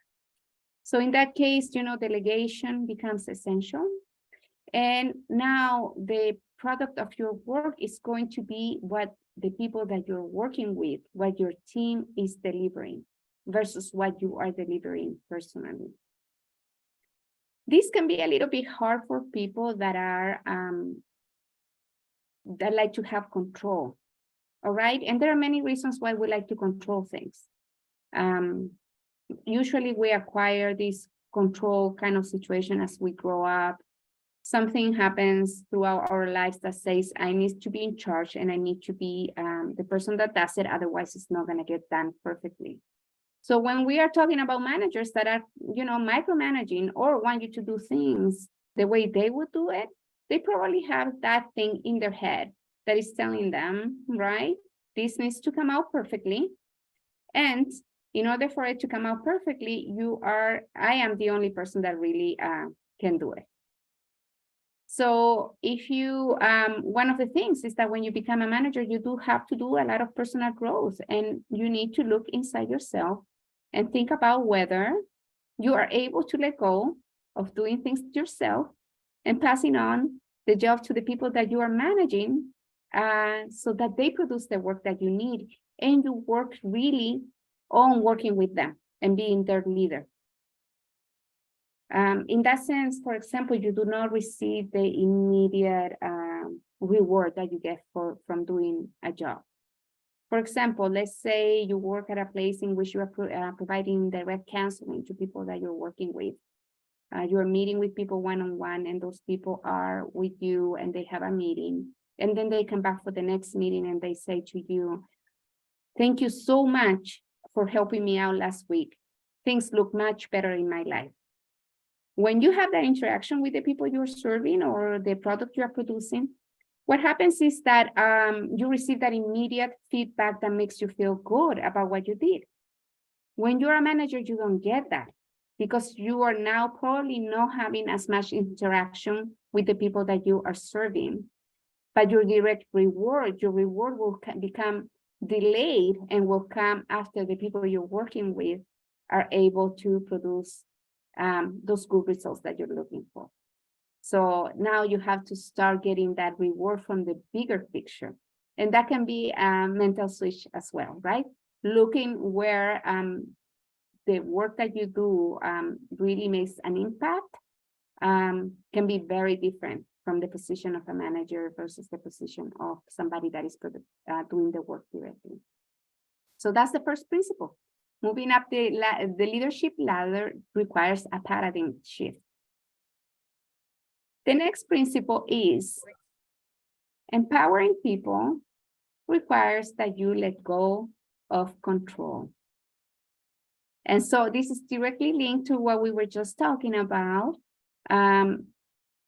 So in that case, delegation becomes essential. And now the product of your work is going to be what the people that you're working with, what your team is delivering versus what you are delivering personally. This can be a little bit hard for people that are that like to have control. All right. And there are many reasons why we like to control things. Usually we acquire this control kind of situation as we grow up. Something happens throughout our lives that says, I need to be in charge and I need to be the person that does it. Otherwise, it's not going to get done perfectly. So when we are talking about managers that are, micromanaging or want you to do things the way they would do it, they probably have that thing in their head that is telling them, right? This needs to come out perfectly. And in order for it to come out perfectly, I am the only person that really can do it. So if you, one of the things is that when you become a manager, you do have to do a lot of personal growth and you need to look inside yourself and think about whether you are able to let go of doing things yourself and passing on the job to the people that you are managing so that they produce the work that you need and you work really on working with them and being their leader. In that sense, for example, you do not receive the immediate reward that you get from doing a job. For example, let's say you work at a place in which you are providing direct counseling to people that you're working with. You're meeting with people one-on-one, and those people are with you and they have a meeting. And then they come back for the next meeting and they say to you, thank you so much for helping me out last week. Things look much better in my life. When you have that interaction with the people you're serving or the product you are producing, what happens is that you receive that immediate feedback that makes you feel good about what you did. When you're a manager, you don't get that because you are now probably not having as much interaction with the people that you are serving. But your reward will become delayed and will come after the people you're working with are able to produce those good results that you're looking for. So now you have to start getting that reward from the bigger picture. And that can be a mental switch as well, right? Looking where the work that you do really makes an impact can be very different from the position of a manager versus the position of somebody that is doing the work directly. So that's the first principle. Moving up the leadership ladder requires a paradigm shift. The next principle is empowering people requires that you let go of control. And so this is directly linked to what we were just talking about.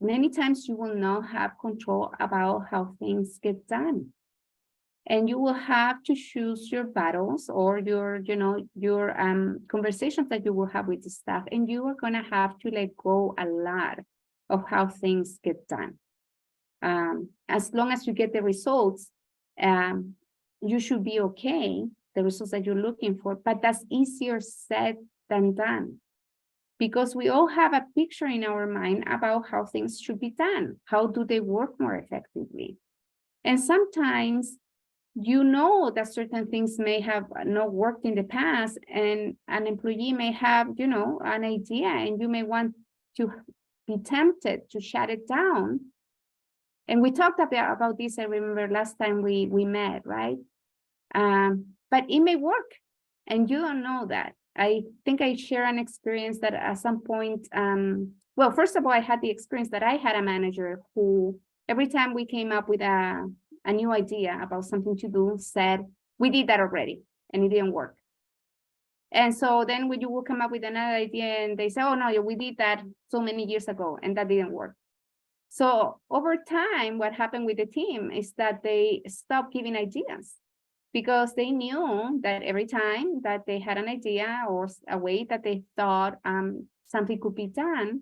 Many times you will not have control about how things get done. And you will have to choose your battles or your conversations that you will have with the staff. And you are going to have to let go a lot of how things get done. As long as you get the results, you should be okay, the results that you're looking for, but that's easier said than done. Because we all have a picture in our mind about how things should be done. How do they work more effectively? And sometimes you know that certain things may have not worked in the past, and an employee may have, you know, an idea, and you may want to be tempted to shut it down. And we talked about this, I remember last time we met, right? But it may work, and you don't know that. I think I share an experience that at some point, well, first of all, I had the experience that I had a manager who, every time we came up with a new idea about something to do, said, we did that already, and it didn't work. And so then when you will come up with another idea and they say, oh no, we did that so many years ago and that didn't work. So over time, what happened with the team is that they stopped giving ideas, because they knew that every time that they had an idea or a way that they thought something could be done,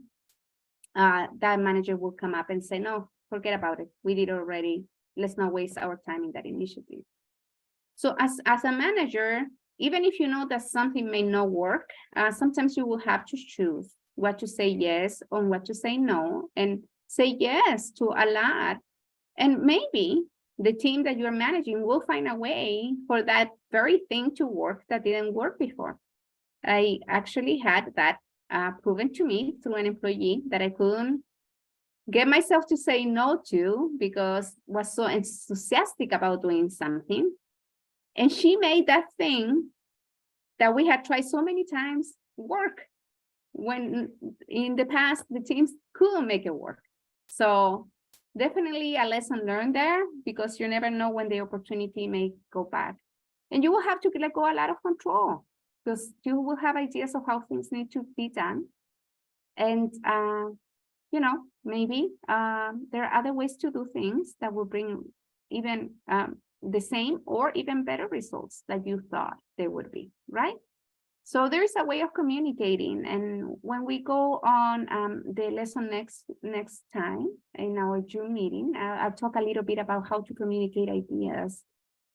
that manager will come up and say, no, forget about it. We did already. Let's not waste our time in that initiative. So as a manager, even if you know that something may not work, sometimes you will have to choose what to say yes or what to say no, and say yes to a lot. And maybe the team that you're managing will find a way for that very thing to work that didn't work before. I actually had that proven to me through an employee that I couldn't get myself to say no to because I was so enthusiastic about doing something. And she made that thing that we had tried so many times work, when in the past the teams couldn't make it work. So definitely a lesson learned there, because you never know when the opportunity may go back. And you will have to let go a lot of control, because you will have ideas of how things need to be done. And, you know, maybe there are other ways to do things that will bring even the same or even better results that you thought they would be, right? So there is a way of communicating. And when we go on the lesson next time in our June meeting, I'll talk a little bit about how to communicate ideas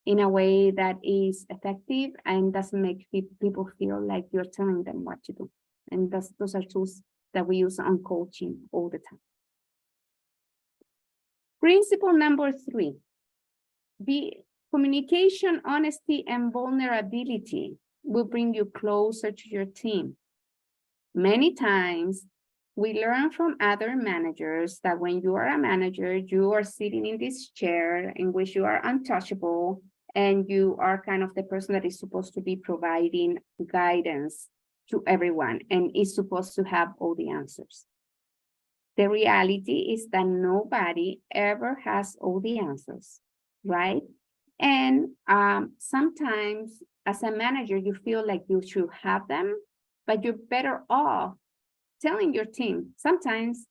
in a way that is effective and doesn't make people feel like you're telling them what to do. And those are tools that we use on coaching all the time. Principle number 3, communication, honesty, and vulnerability will bring you closer to your team. Many times, we learn from other managers that when you are a manager, you are sitting in this chair in which you are untouchable, and you are kind of the person that is supposed to be providing guidance to everyone and is supposed to have all the answers. The reality is that nobody ever has all the answers, right? And sometimes as a manager, you feel like you should have them, but you're better off telling your team, sometimes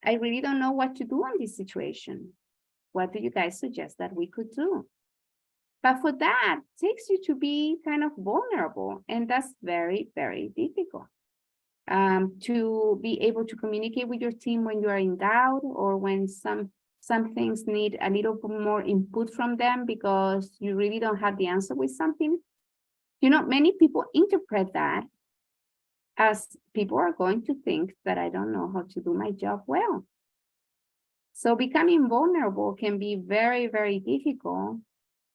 I really don't know what to do in this situation. What do you guys suggest that we could do? But for that, it takes you to be kind of vulnerable, and that's very, very difficult. To be able to communicate with your team when you are in doubt, or when some things need a little bit more input from them because you really don't have the answer with something. You know, many people interpret that as people are going to think that I don't know how to do my job well. So becoming vulnerable can be very, very difficult,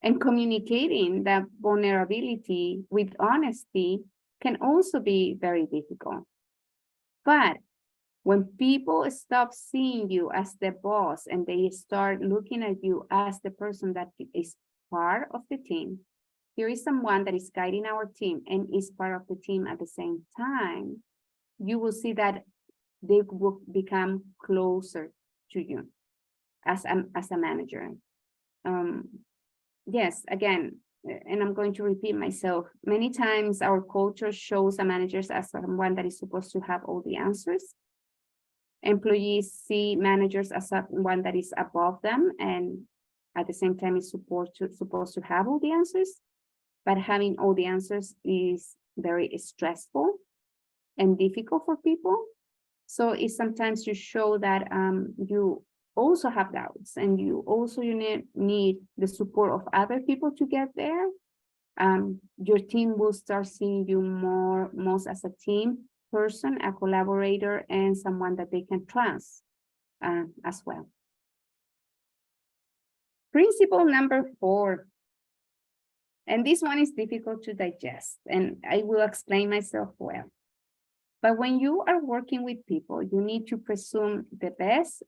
and communicating that vulnerability with honesty can also be very difficult. But when people stop seeing you as the boss and they start looking at you as the person that is part of the team, here is someone that is guiding our team and is part of the team at the same time, you will see that they will become closer to you as a manager. Yes, again, and I'm going to repeat myself, many times our culture shows the managers as someone that is supposed to have all the answers. Employees see managers as someone that is above them and at the same time is supposed to have all the answers. But having all the answers is very stressful and difficult for people. So it's sometimes you show that you also have doubts, and you need the support of other people to get there. Your team will start seeing you most as a team person, a collaborator, and someone that they can trust as well. Principle number 4, And this one is difficult to digest, and I will explain myself well. But when you are working with people, you need to presume the best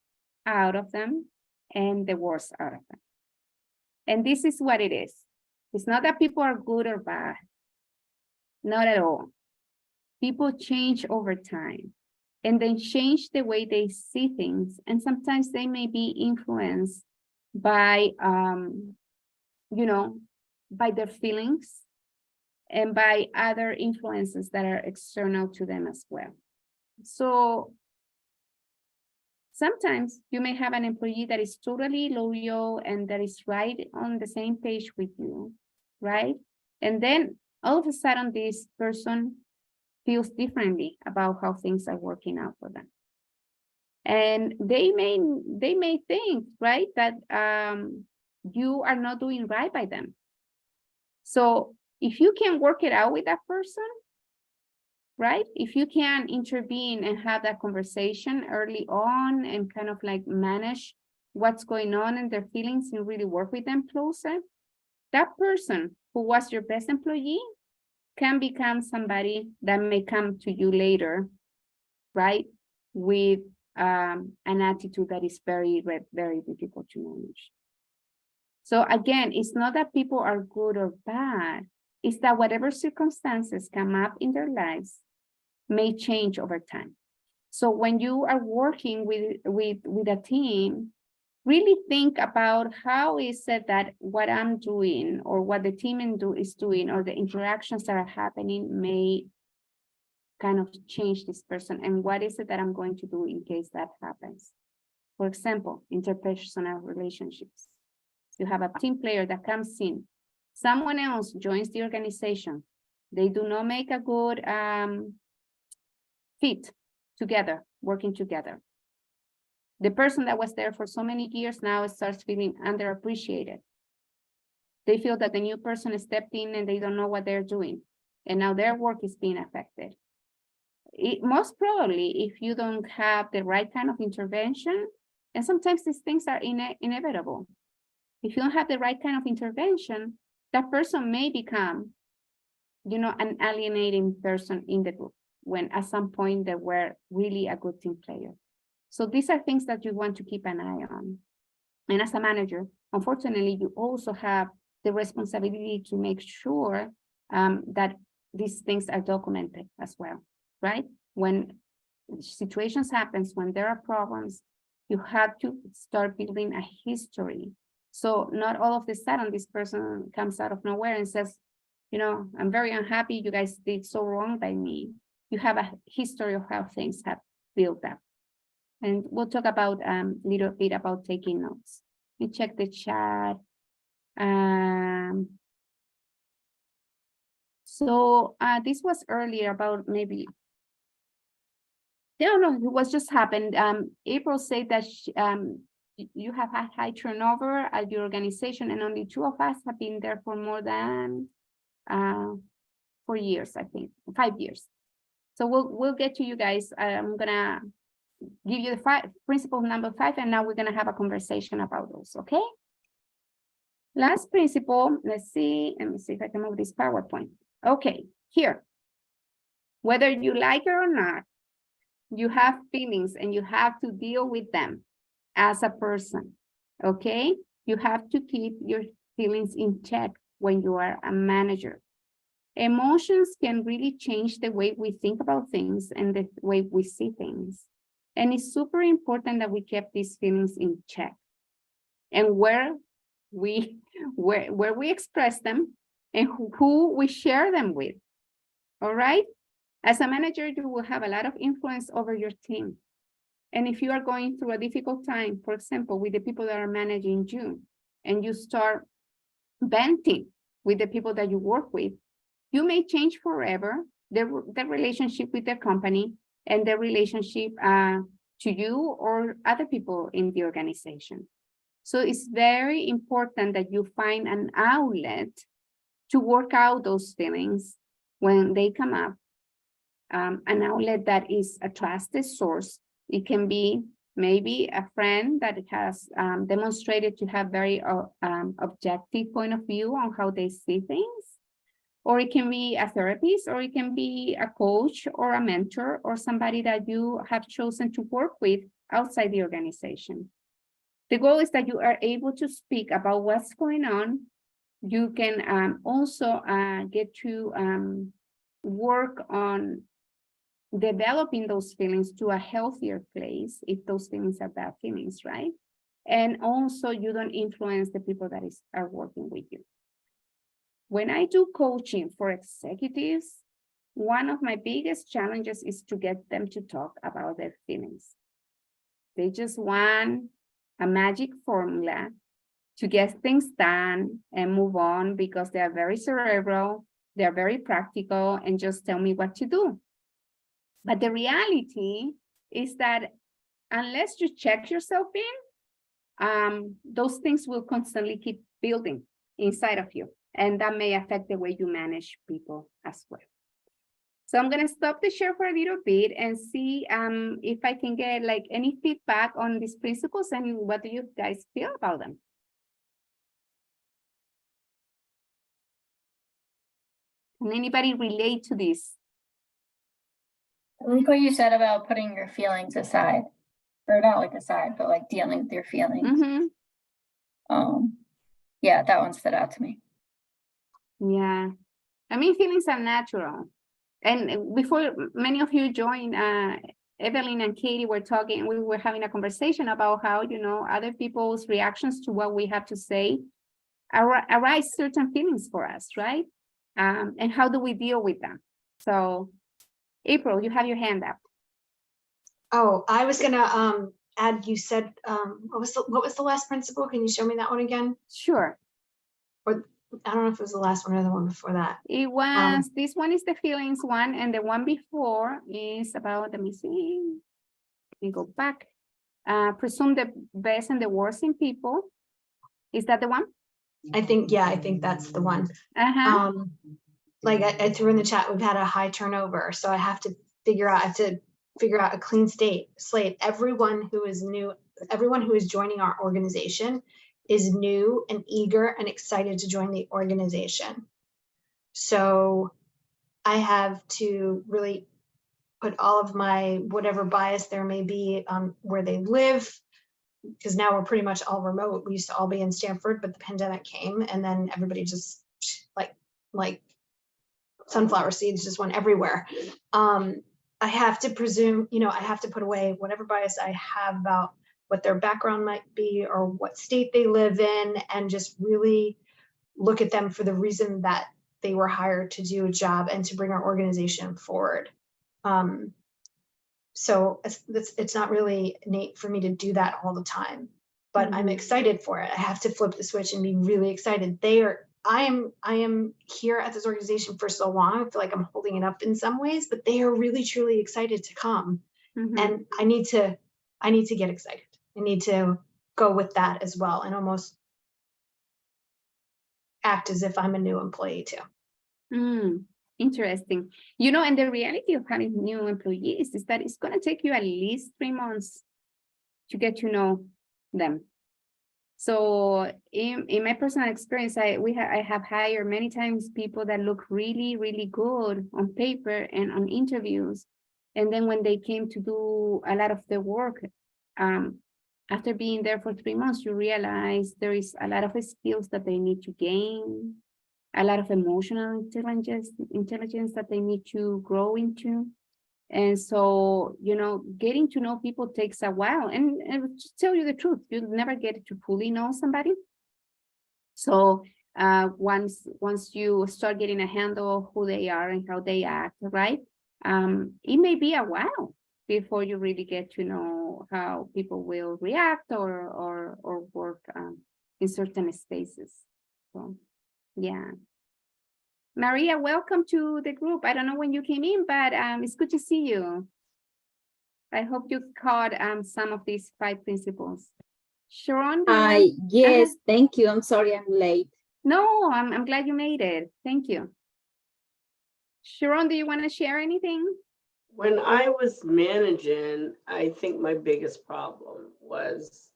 out of them and the worst out of them. And this is what it is. It's not that people are good or bad. Not at all. People change over time, and they change the way they see things. And sometimes they may be influenced by, by their feelings and by other influences that are external to them as well. So sometimes you may have an employee that is totally loyal and that is right on the same page with you, right? And then all of a sudden this person feels differently about how things are working out for them. And they may think, right, that you are not doing right by them. So if you can work it out with that person, right? If you can intervene and have that conversation early on and kind of like manage what's going on in their feelings and really work with them closer, that person who was your best employee can become somebody that may come to you later, right? With an attitude that is very, very difficult to manage. So again, it's not that people are good or bad. It's that whatever circumstances come up in their lives may change over time. So when you are working with a team, really think about how is it that what I'm doing or what the team is doing or the interactions that are happening may kind of change this person, and what is it that I'm going to do in case that happens. For example, interpersonal relationships. You have a team player that comes in, someone else joins the organization. They do not make a good fit together, working together. The person that was there for so many years now starts feeling underappreciated. They feel that the new person stepped in and they don't know what they're doing. And now their work is being affected. Most probably, if you don't have the right kind of intervention, and sometimes these things are inevitable. If you don't have the right kind of intervention, that person may become, an alienating person in the group when at some point they were really a good team player. So these are things that you want to keep an eye on. And as a manager, unfortunately, you also have the responsibility to make sure that these things are documented as well, right? When situations happen, when there are problems, you have to start building a history. So not all of a sudden this person comes out of nowhere and says, I'm very unhappy, you guys did so wrong by me. You have a history of how things have built up. And we'll talk about a little bit about taking notes. Let me check the chat. So this was earlier about maybe, I don't know, it was just happened. April said that you have had high turnover at your organization, and only 2 of us have been there for more than 4 years, I think, 5 years. So we'll get to you guys. I'm gonna give you the principle number 5, and now we're gonna have a conversation about those, okay? Last principle, let me see if I can move this PowerPoint. Okay, here. Whether you like it or not, you have feelings and you have to deal with them as a person, okay? You have to keep your feelings in check when you are a manager. Emotions can really change the way we think about things and the way we see things. And it's super important that we keep these feelings in check. And where we express them and who we share them with. All right? As a manager, you will have a lot of influence over your team. And if you are going through a difficult time, for example, with the people that are managing you, and you start venting with the people that you work with, you may change forever the relationship with the company and the relationship to you or other people in the organization. So it's very important that you find an outlet to work out those feelings when they come up. An outlet that is a trusted source. It can be maybe a friend that has demonstrated to have very objective point of view on how they see things. Or it can be a therapist, or it can be a coach or a mentor or somebody that you have chosen to work with outside the organization. The goal is that you are able to speak about what's going on. You can also get to work on developing those feelings to a healthier place if those feelings are bad feelings, right? And also you don't influence the people that are working with you. When I do coaching for executives, one of my biggest challenges is to get them to talk about their feelings. They just want a magic formula to get things done and move on because they are very cerebral, they're very practical, and just tell me what to do. But the reality is that unless you check yourself in, those things will constantly keep building inside of you. And that may affect the way you manage people as well. So I'm going to stop the share for a little bit and see if I can get like any feedback on these principles and what do you guys feel about them? Can anybody relate to this? I like what you said about putting your feelings aside, or not like aside, but like dealing with your feelings. Yeah, that one stood out to me. Yeah, I mean, feelings are natural. And before many of you joined, Evelyn and Katie were talking, we were having a conversation about how, you know, other people's reactions to what we have to say arise certain feelings for us, right? And how do we deal with them? So, April, you have your hand up. Oh, I was gonna add, you said, what was the last principle? Can you show me that one again? Sure. Or I don't know if it was the last one or the one before that. It was, this one is the feelings one, and the one before is about, let me see, let me go back. Presume the best and the worst in people. Is that the one? I think that's the one. Uh-huh. Like I threw in the chat, we've had a high turnover, so I have to figure out a clean slate. Everyone who is new, everyone who is joining our organization is new and eager and excited to join the organization. So I have to really put all of my, whatever bias there may be on where they live, because now we're pretty much all remote. We used to all be in Stanford, but the pandemic came and then everybody just like sunflower seeds just went everywhere. I have to presume, I have to put away whatever bias I have about what their background might be or what state they live in, and just really look at them for the reason that they were hired to do a job and to bring our organization forward. So it's not really innate for me to do that all the time, but I'm excited for it. I have to flip the switch and be really excited. I am here at this organization for so long. I feel like I'm holding it up in some ways, but they are really truly excited to come. And I need to get excited. I need to go with that as well and almost act as if I'm a new employee too. Interesting. And the reality of having new employees is that it's going to take you at least 3 months to get to know them. So in my personal experience, I have hired many times people that look really, really good on paper and on interviews. And then when they came to do a lot of the work, after being there for 3 months, you realize there is a lot of skills that they need to gain, a lot of emotional intelligence that they need to grow into. And so, getting to know people takes a while. And to tell you the truth, you never get to fully know somebody. So once you start getting a handle of who they are and how they act, right? It may be a while before you really get to know how people will react or work in certain spaces. So, yeah. Maria, welcome to the group. I don't know when you came in, but it's good to see you. I hope you caught some of these 5 principles. Sharon? Hi, yes, thank you. I'm sorry I'm late. No, I'm glad you made it. Thank you. Sharon, do you want to share anything? When I was managing, I think my biggest problem was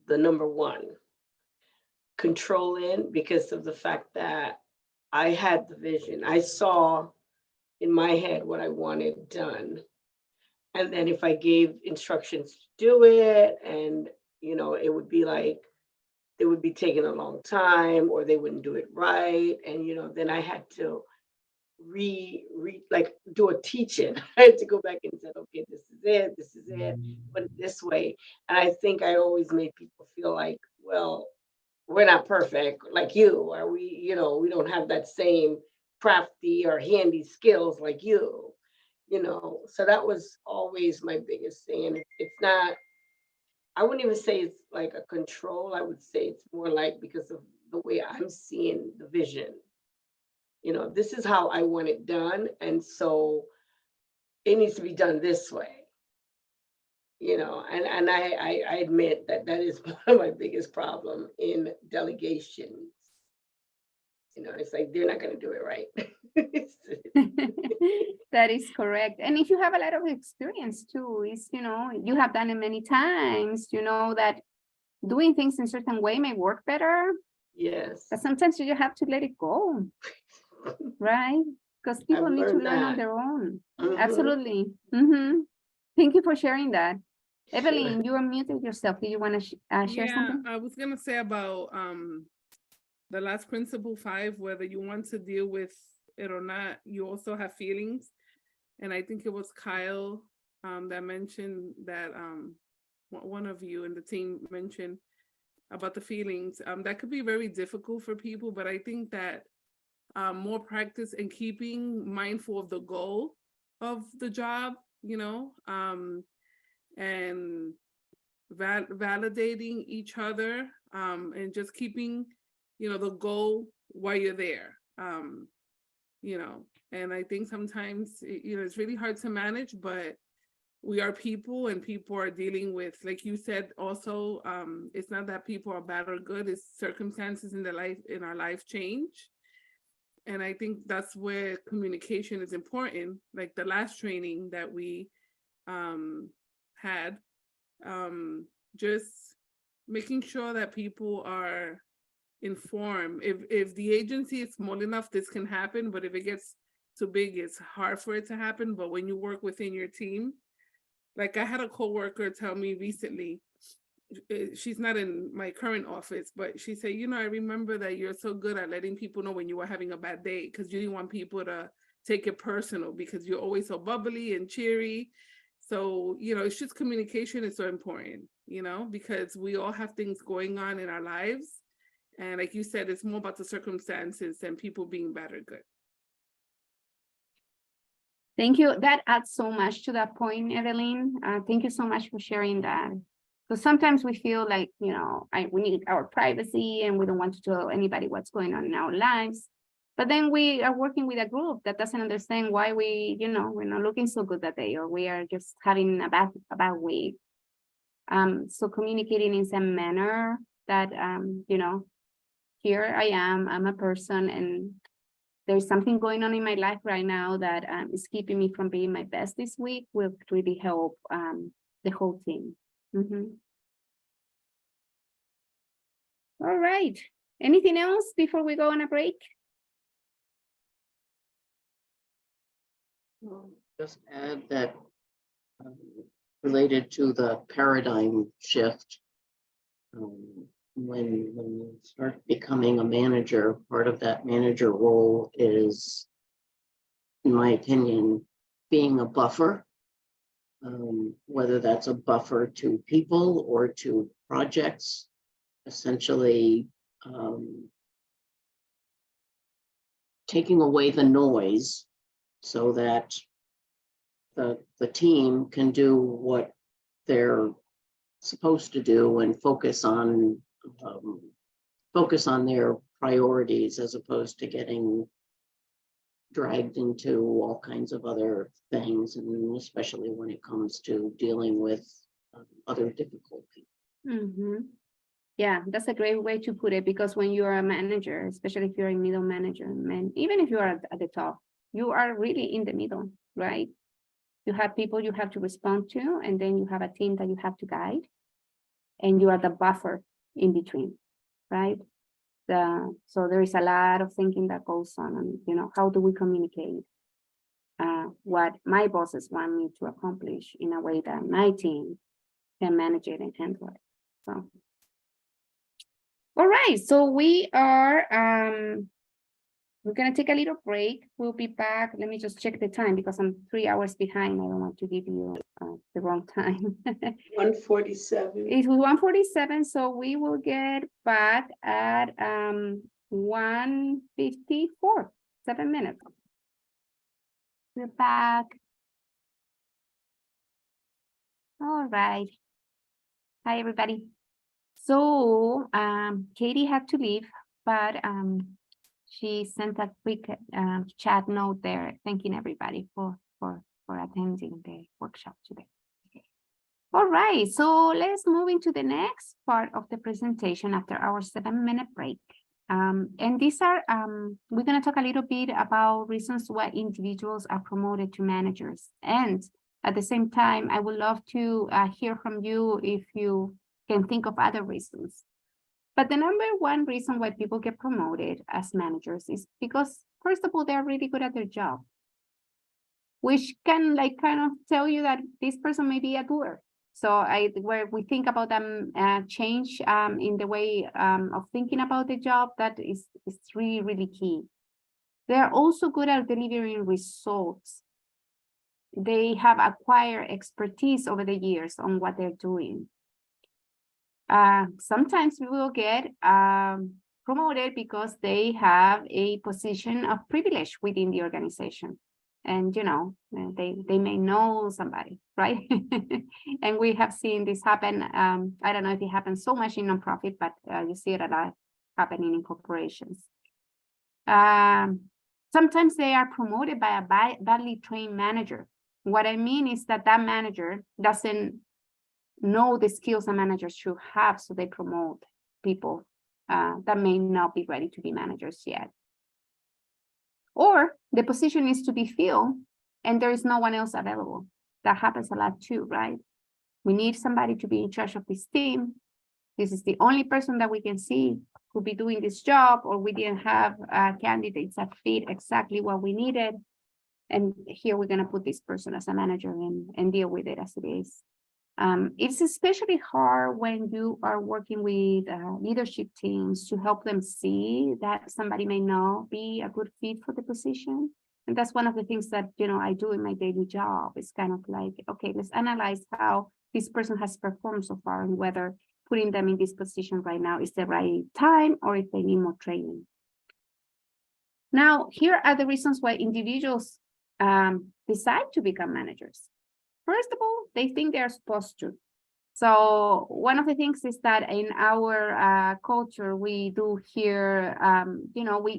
the number one, controlling, because of the fact that I had the vision. I saw in my head what I wanted done. And then if I gave instructions to do it, and it would be like they would be taking a long time or they wouldn't do it right. And then I had to like do a teaching. I had to go back and say, okay, this is it, put it this way. And I think I always made people feel like, well, we're not perfect like you, or we don't have that same crafty or handy skills like so that was always my biggest thing. And it's not, I wouldn't even say it's like a control. I would say it's more like because of the way I'm seeing the vision. This is how I want it done. And so it needs to be done this way, and I admit that that is one of my biggest problem in delegation. It's like they're not going to do it right. That is correct. And if you have a lot of experience too, is, you have done it many times, that doing things in a certain way may work better, Yes. but sometimes you have to let it go, right? Because people I've need to learned learn on that. their own. Mhm. Absolutely. Thank you for sharing that. Sure. Evelyn, you unmuted yourself. Do you want to share Yeah, something? I was gonna say about the last principle 5, whether you want to deal with it or not, you also have feelings. And I think it was Kyle that mentioned that one of you in the team mentioned about the feelings. That could be very difficult for people, but I think that more practice and keeping mindful of the goal of the job, and validating each other, and just keeping, the goal while you're there. And I think sometimes, it's really hard to manage, but we are people and people are dealing with, like you said, also, it's not that people are bad or good, it's circumstances in our life change. And I think that's where communication is important. Like the last training that we had, just making sure that people are informed. If the agency is small enough, this can happen, but if it gets too big, it's hard for it to happen. But when you work within your team, like I had a coworker tell me recently, she's not in my current office, but she said, I remember that you're so good at letting people know when you were having a bad day, because you didn't want people to take it personal because you're always so bubbly and cheery. So, it's just communication is so important, because we all have things going on in our lives. And like you said, it's more about the circumstances than people being bad or good. Thank you. That adds so much to that point, Evelyn. Thank you so much for sharing that. Because sometimes we feel like, we need our privacy and we don't want to tell anybody what's going on in our lives. But then we are working with a group that doesn't understand why we're not looking so good that day, or we are just having a bad week. So communicating in some manner that, here I am, I'm a person, and there's something going on in my life right now that is keeping me from being my best this week will really help the whole team. All right. Anything else before we go on a break? Just add that related to the paradigm shift, when you start becoming a manager, part of that manager role is, in my opinion, being a buffer, whether that's a buffer to people or to projects, essentially taking away the noise so that the team can do what they're supposed to do and focus on their priorities, as opposed to getting dragged into all kinds of other things, and especially when it comes to dealing with other difficult people. Yeah, that's a great way to put it, because when you are a manager, especially if you're a middle manager, and even if you are at the top, you are really in the middle, right? You have people you have to respond to, and then you have a team that you have to guide, and you are the buffer in between, right? So there is a lot of thinking that goes on, and how do we communicate what my bosses want me to accomplish in a way that my team can manage it and handle it. So, all right, so we're gonna take a little break. We'll be back. Let me just check the time because I'm 3 hours behind. I don't want to give you the wrong time. 1:47. It was 1:47, so we will get back at 1:54, 7 minutes. We're back. All right. Hi, everybody. So Katie had to leave, but she sent a quick chat note there, thanking everybody for attending the workshop today. All right, so let's move into the next part of the presentation after our 7-minute break. And these are, we're going to talk a little bit about reasons why individuals are promoted to managers. And at the same time, I would love to hear from you if you can think of other reasons. But the number one reason why people get promoted as managers is because, first of all, they're really good at their job, which can kind of tell you that this person may be a doer. So where we think about them change in the way of thinking about the job, that is really, really key. They're also good at delivering results. They have acquired expertise over the years on what they're doing. Sometimes we will get promoted because they have a position of privilege within the organization. And, they may know somebody, right? And we have seen this happen. I don't know if it happens so much in nonprofit, but you see it a lot happening in corporations. Sometimes they are promoted by a badly trained manager. What I mean is that manager doesn't know the skills a manager should have, so they promote people that may not be ready to be managers yet. Or the position is to be filled and there is no one else available. That happens a lot too, right? We need somebody to be in charge of this team. This is the only person that we can see who be doing this job, or we didn't have candidates that fit exactly what we needed. And here we're gonna put this person as a manager and deal with it as it is. It's especially hard when you are working with leadership teams to help them see that somebody may not be a good fit for the position. And that's one of the things that, I do in my daily job. It's kind of like, okay, let's analyze how this person has performed so far and whether putting them in this position right now is the right time or if they need more training. Now, here are the reasons why individuals decide to become managers. First of all, they think they are supposed to. So one of the things is that in our culture, we do here,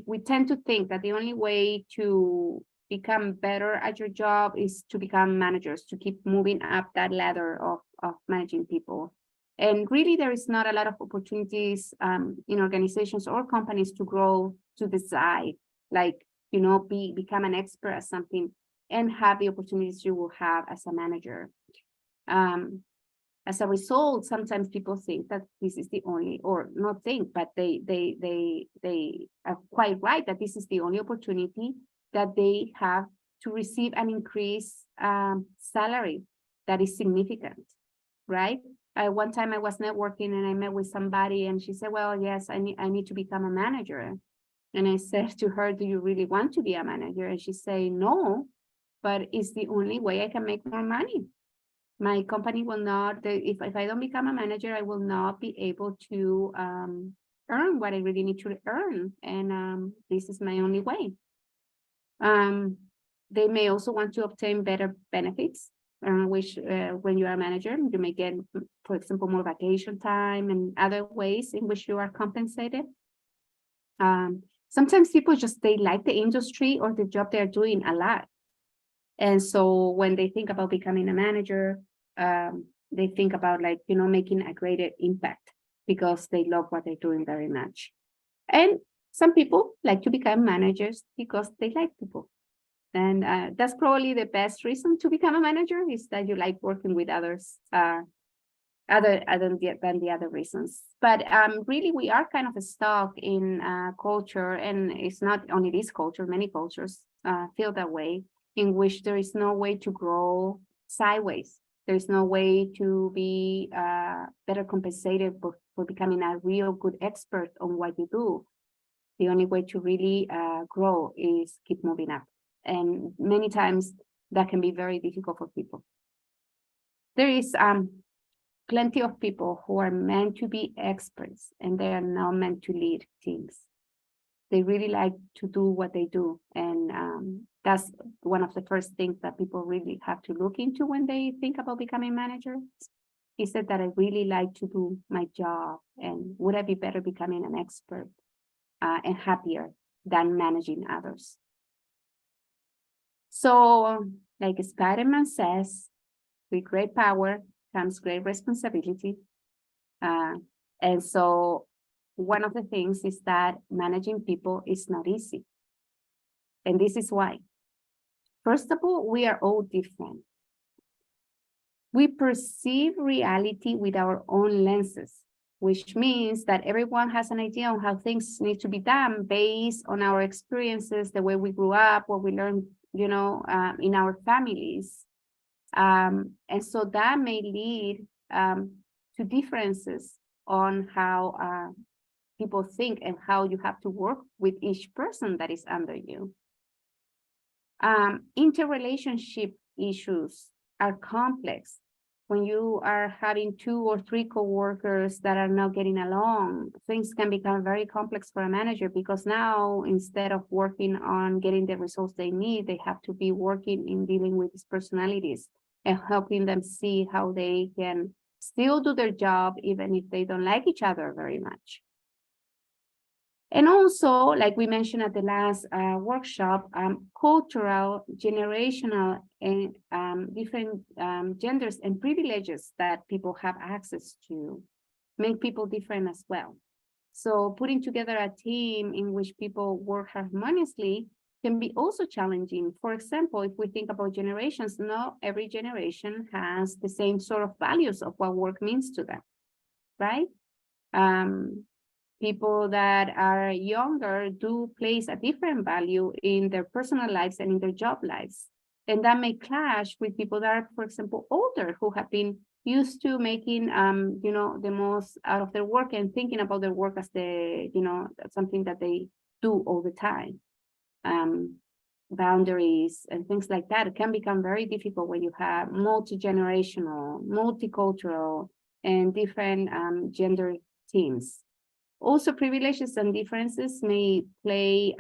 we tend to think that the only way to become better at your job is to become managers, to keep moving up that ladder of managing people. And really, there is not a lot of opportunities in organizations or companies to grow to the side, like, become an expert at something and have the opportunities you will have as a manager. As a result, sometimes people think that this is the only, or not think, but they are quite right that this is the only opportunity that they have to receive an increased salary that is significant, right? One time I was networking and I met with somebody and she said, well, yes, I need to become a manager. And I said to her, do you really want to be a manager? And she said, no, but it's the only way I can make more money. My company will not, if I don't become a manager, I will not be able to earn what I really need to earn. And this is my only way. They may also want to obtain better benefits, which when you are a manager, you may get, for example, more vacation time and other ways in which you are compensated. Sometimes people they like the industry or the job they're doing a lot. And so when they think about becoming a manager, they think about making a greater impact because they love what they're doing very much. And some people like to become managers because they like people. And that's probably the best reason to become a manager, is that you like working with others, than the other reasons. But really, we are kind of stuck in culture, and it's not only this culture, many cultures feel that way, in which there is no way to grow sideways. There's no way to be better compensated for becoming a real good expert on what you do. The only way to really grow is keep moving up. And many times that can be very difficult for people. There is plenty of people who are meant to be experts, and they are not meant to lead teams. They really like to do what they do. And that's one of the first things that people really have to look into when they think about becoming managers. Is that I really like to do my job, and would I be better becoming an expert and happier than managing others? So, like Spider-Man says, with great power comes great responsibility. And so one of the things is that managing people is not easy. And this is why. First of all, we are all different. We perceive reality with our own lenses, which means that everyone has an idea on how things need to be done based on our experiences, the way we grew up, what we learned, in our families. And so that may lead to differences on how people think and how you have to work with each person that is under you. Interrelationship issues are complex. When you are having 2 or 3 coworkers that are not getting along, things can become very complex for a manager, because now, instead of working on getting the results they need, they have to be working in dealing with these personalities and helping them see how they can still do their job, even if they don't like each other very much. And also, like we mentioned at the last workshop, cultural, generational, and different genders and privileges that people have access to make people different as well. So putting together a team in which people work harmoniously can be also challenging. For example, if we think about generations, not every generation has the same sort of values of what work means to them, right? People that are younger do place a different value in their personal lives and in their job lives. And that may clash with people that are, for example, older, who have been used to making, the most out of their work and thinking about their work as something that they do all the time. Boundaries and things like that, it can become very difficult when you have multi-generational, multicultural, and different gender teams. Also, privileges and differences may play,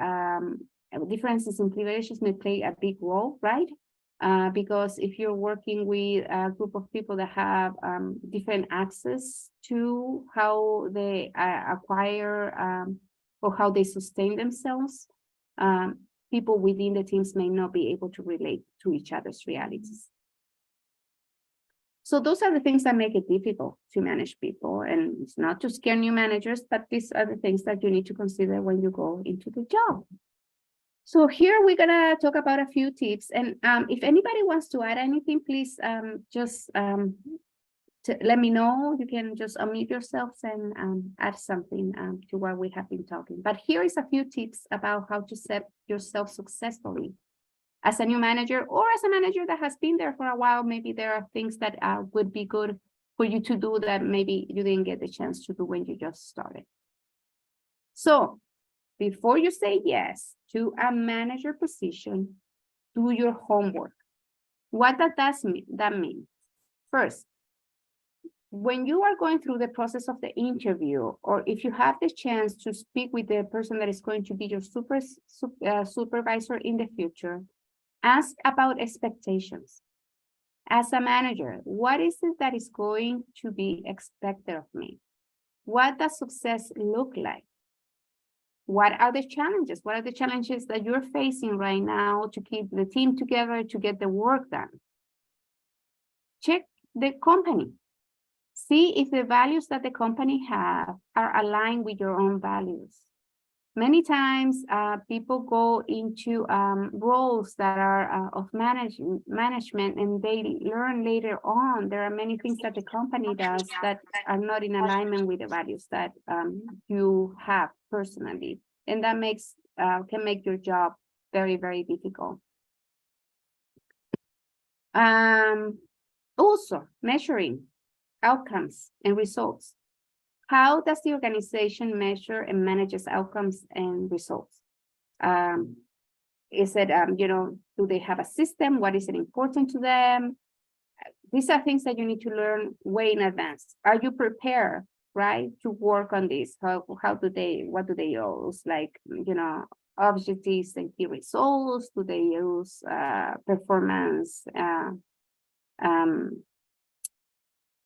differences in privileges may play a big role, right? Because if you're working with a group of people that have different access to how they acquire or how they sustain themselves, people within the teams may not be able to relate to each other's realities. So those are the things that make it difficult to manage people. And it's not to scare new managers, but these are the things that you need to consider when you go into the job. So here we're gonna talk about a few tips. And if anybody wants to add anything, please just let me know. You can just unmute yourselves and add something to what we have been talking. But here is a few tips about how to set yourself successfully as a new manager, or as a manager that has been there for a while. Maybe there are things that would be good for you to do that maybe you didn't get the chance to do when you just started. So before you say yes to a manager position, do your homework. What does that mean? First, when you are going through the process of the interview, or if you have the chance to speak with the person that is going to be your supervisor in the future, ask about expectations. As a manager, what is it that is going to be expected of me? What does success look like? What are the challenges? What are the challenges that you're facing right now to keep the team together, to get the work done? Check the company. See if the values that the company have are aligned with your own values. Many times, people go into roles that are of management, and they learn later on. There are many things that the company does that are not in alignment with the values that you have personally, and that can make your job very, very difficult. Also, measuring outcomes and results. How does the organization measure and manages outcomes and results? Is it, do they have a system? What is it important to them? These are things that you need to learn way in advance. Are you prepared, right, to work on this? What do they use? Like, objectives and key results? Do they use performance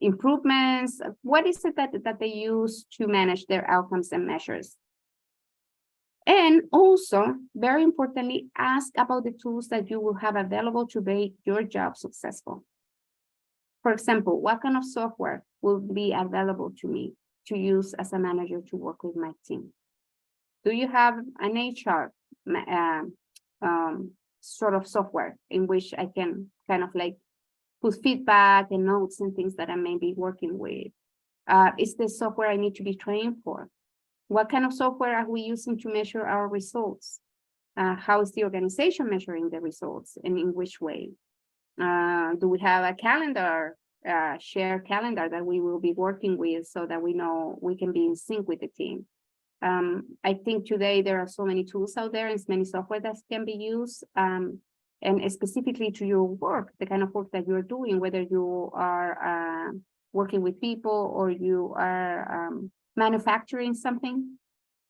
improvements? What is it that they use to manage their outcomes and measures? And also, very importantly, ask about the tools that you will have available to make your job successful. For example, what kind of software will be available to me to use as a manager to work with my team? Do you have an HR sort of software in which I can kind of like put feedback and notes and things that I may be working with? Is the software I need to be trained for? What kind of software are we using to measure our results? How is the organization measuring the results, and in which way? Do we have a calendar, shared calendar that we will be working with so that we know we can be in sync with the team? I think today there are so many tools out there and many software that can be used. And specifically to your work, the kind of work that you're doing, whether you are working with people or you are manufacturing something,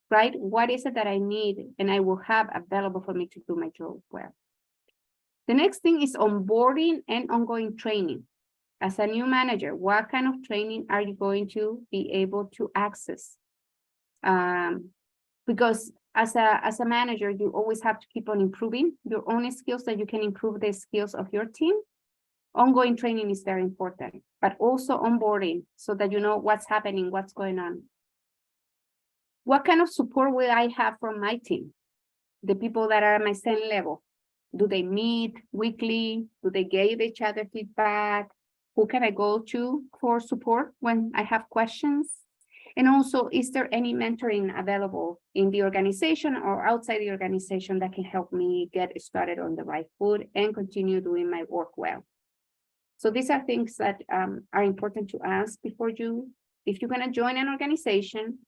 right? What is it that I need and I will have available for me to do my job well? The next thing is onboarding and ongoing training. As a new manager, what kind of training are you going to be able to access? Because as a manager, you always have to keep on improving your own skills, that you can improve the skills of your team. Ongoing training is very important, but also onboarding so that you know what's happening, what's going on. What kind of support will I have from my team? The people that are at my same level. Do they meet weekly? Do they give each other feedback? Who can I go to for support when I have questions? And also, is there any mentoring available in the organization or outside the organization that can help me get started on the right foot and continue doing my work well? So these are things that are important to ask before if you're going to join an organization,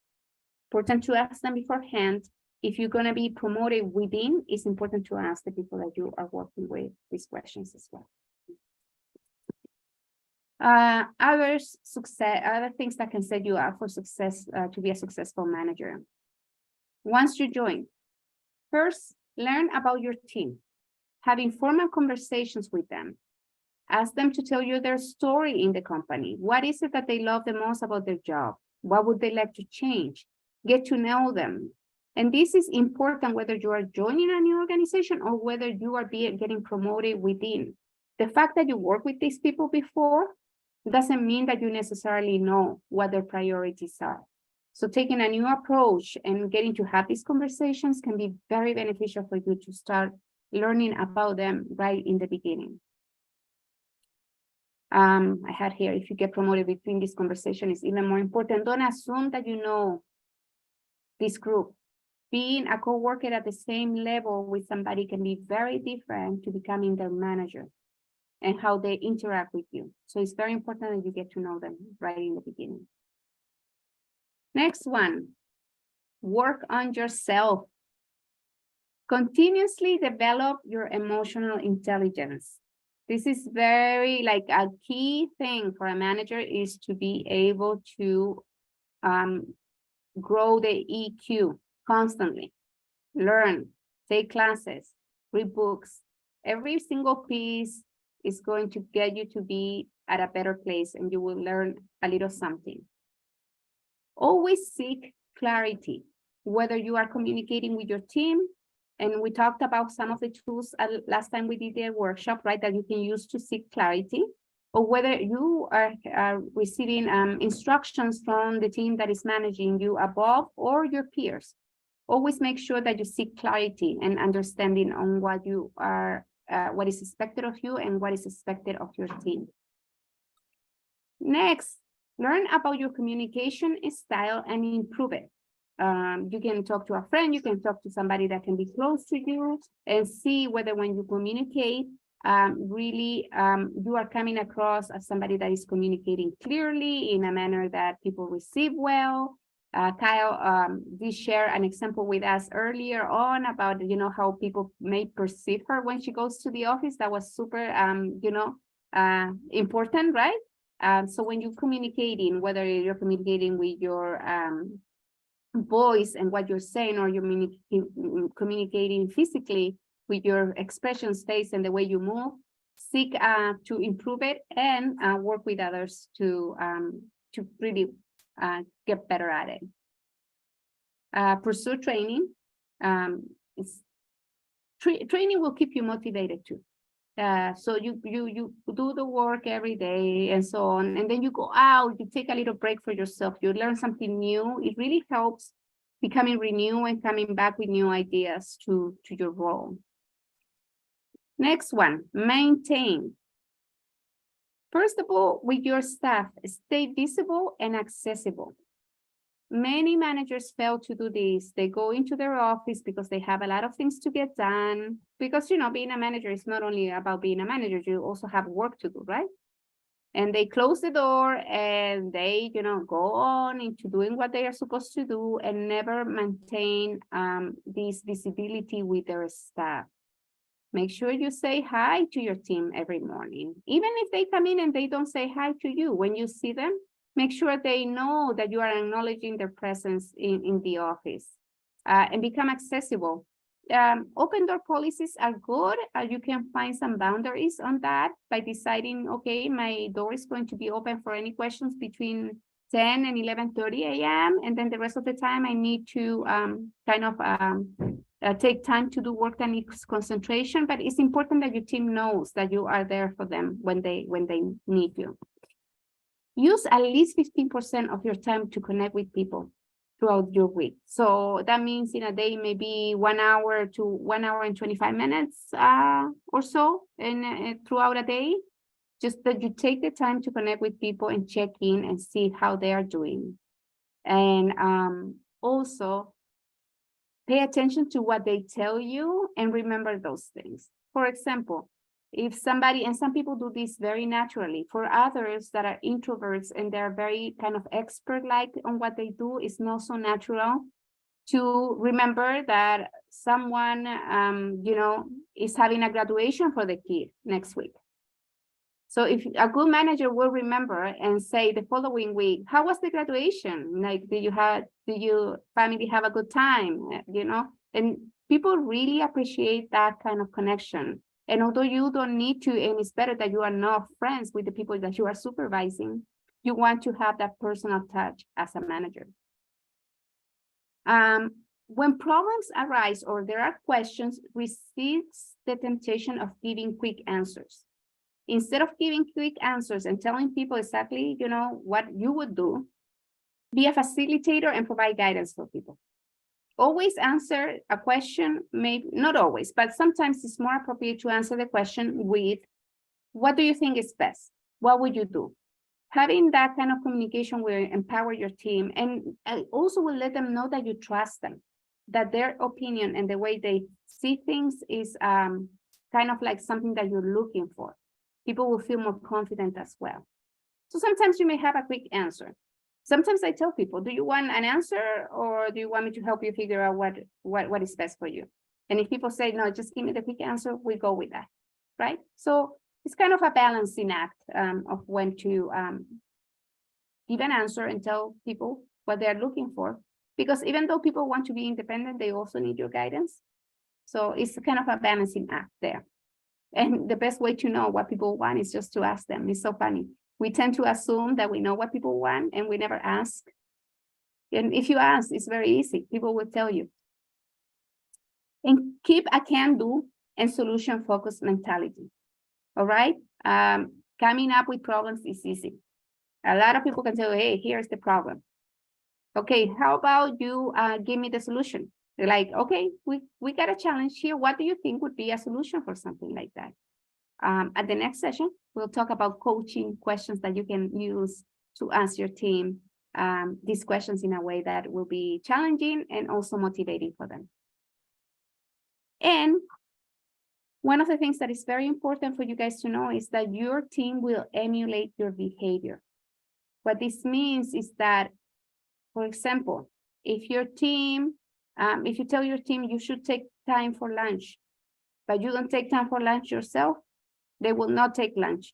important to ask them beforehand. If you're going to be promoted within, it's important to ask the people that you are working with these questions as well. Other things that can set you up for success, to be a successful manager. Once you join, first, learn about your team. Have informal conversations with them. Ask them to tell you their story in the company. What is it that they love the most about their job? What would they like to change? Get to know them. And this is important whether you are joining a new organization or whether you are getting promoted within. The fact that you work with these people before doesn't mean that you necessarily know what their priorities are. So taking a new approach and getting to have these conversations can be very beneficial for you to start learning about them right in the beginning. I had here, if you get promoted between this conversation is even more important. Don't assume that you know this group. Being a coworker at the same level with somebody can be very different to becoming their manager and how they interact with you. So it's very important that you get to know them right in the beginning. Next one, work on yourself. Continuously develop your emotional intelligence. This is very like a key thing for a manager is to be able to grow the EQ constantly, learn, take classes, read books. Every single piece is going to get you to be at a better place and you will learn a little something. Always seek clarity, whether you are communicating with your team, and we talked about some of the tools last time we did the workshop, right, that you can use to seek clarity, or whether you are receiving instructions from the team that is managing you above or your peers. Always make sure that you seek clarity and understanding on what you are, what is expected of you and what is expected of your team. Next, learn about your communication style and improve it. You can talk to a friend, you can talk to somebody that can be close to you and see whether when you communicate, really you are coming across as somebody that is communicating clearly in a manner that people receive well. Kyle did share an example with us earlier on about, how people may perceive her when she goes to the office. That was super, important, right? So when you're communicating, whether you're communicating with your voice and what you're saying, or you're communicating physically with your expressions, face, and the way you move, seek to improve it and work with others to really get better at it. Pursue training. Training will keep you motivated too. So you do the work every day and so on, and then you go out, you take a little break for yourself, you learn something new. It really helps becoming renewed and coming back with new ideas to your role. Next one, maintain. First of all, with your staff, stay visible and accessible. Many managers fail to do this. They go into their office because they have a lot of things to get done. Because, being a manager is not only about being a manager, you also have work to do, right? And they close the door and they, go on into doing what they are supposed to do and never maintain this visibility with their staff. Make sure you say hi to your team every morning. Even if they come in and they don't say hi to you, when you see them, make sure they know that you are acknowledging their presence in the office, and become accessible. Open door policies are good. You can find some boundaries on that by deciding, okay, my door is going to be open for any questions between 10 and 11:30 a.m. And then the rest of the time I need to take time to do work that needs concentration. But it's important that your team knows that you are there for them when they need you. Use at least 15% of your time to connect with people throughout your week. So that means in a day, maybe 1 hour to 1 hour and 25 minutes or so, and throughout a day, just that you take the time to connect with people and check in and see how they are doing. And also pay attention to what they tell you and remember those things. For example, if somebody, and some people do this very naturally, for others that are introverts and they're very kind of expert-like on what they do, it's not so natural to remember that someone, is having a graduation for the kid next week. So if a good manager will remember and say the following week, how was the graduation? Like, did your family have a good time? And people really appreciate that kind of connection. And although you don't need to, and it's better that you are not friends with the people that you are supervising, you want to have that personal touch as a manager. When problems arise or there are questions, resist the temptation of giving quick answers. Instead of giving quick answers and telling people exactly, what you would do, be a facilitator and provide guidance for people. Always answer a question, maybe not always, but sometimes it's more appropriate to answer the question with, what do you think is best? What would you do? Having that kind of communication will empower your team, and also will let them know that you trust them, that their opinion and the way they see things is kind of like something that you're looking for. People will feel more confident as well. So sometimes you may have a quick answer. Sometimes I tell people, do you want an answer or do you want me to help you figure out what is best for you? And if people say, no, just give me the quick answer, we go with that, right? So it's kind of a balancing act of when to give an answer and tell people what they're looking for. Because even though people want to be independent, they also need your guidance. So it's kind of a balancing act there. And the best way to know what people want is just to ask them. It's so funny. We tend to assume that we know what people want and we never ask. And if you ask, it's very easy. People will tell you. And keep a can-do and solution-focused mentality. All right? Coming up with problems is easy. A lot of people can say, hey, here's the problem. Okay, how about you give me the solution? Like, okay, we got a challenge here. What do you think would be a solution for something like that? At the next session, we'll talk about coaching questions that you can use to ask your team these questions in a way that will be challenging and also motivating for them. And one of the things that is very important for you guys to know is that your team will emulate your behavior. What this means is that, for example, if your team, if you tell your team you should take time for lunch, but you don't take time for lunch yourself, they will not take lunch.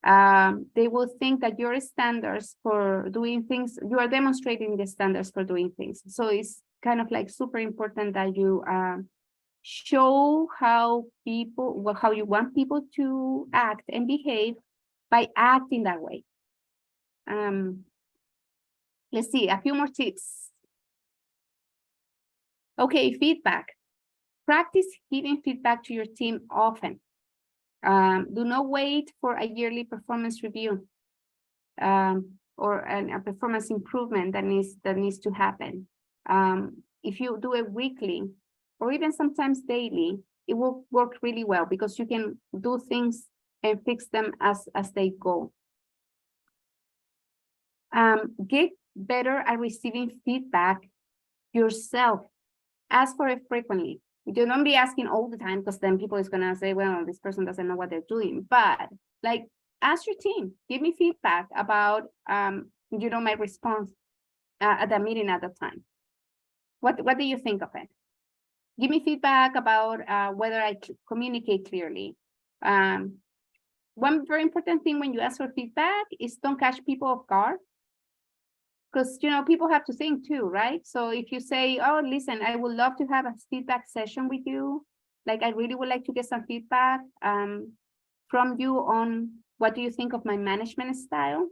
They will think that your standards for doing things, you are demonstrating the standards for doing things. So it's kind of like super important that you show how people, well, how you want people to act and behave by acting that way. Let's see, a few more tips. Okay, feedback. Practice giving feedback to your team often. Do not wait for a yearly performance review or a performance improvement that needs to happen. If you do it weekly or even sometimes daily, it will work really well because you can do things and fix them as they go. Get better at receiving feedback yourself. Ask for it frequently. You don't be asking all the time because then people is gonna say, well, this person doesn't know what they're doing. But like, ask your team, give me feedback about, my response at the meeting at the time. What do you think of it? Give me feedback about whether I communicate clearly. One very important thing when you ask for feedback is don't catch people off guard. Because, people have to think too, right? So if you say, oh, listen, I would love to have a feedback session with you. Like, I really would like to get some feedback from you on what do you think of my management style?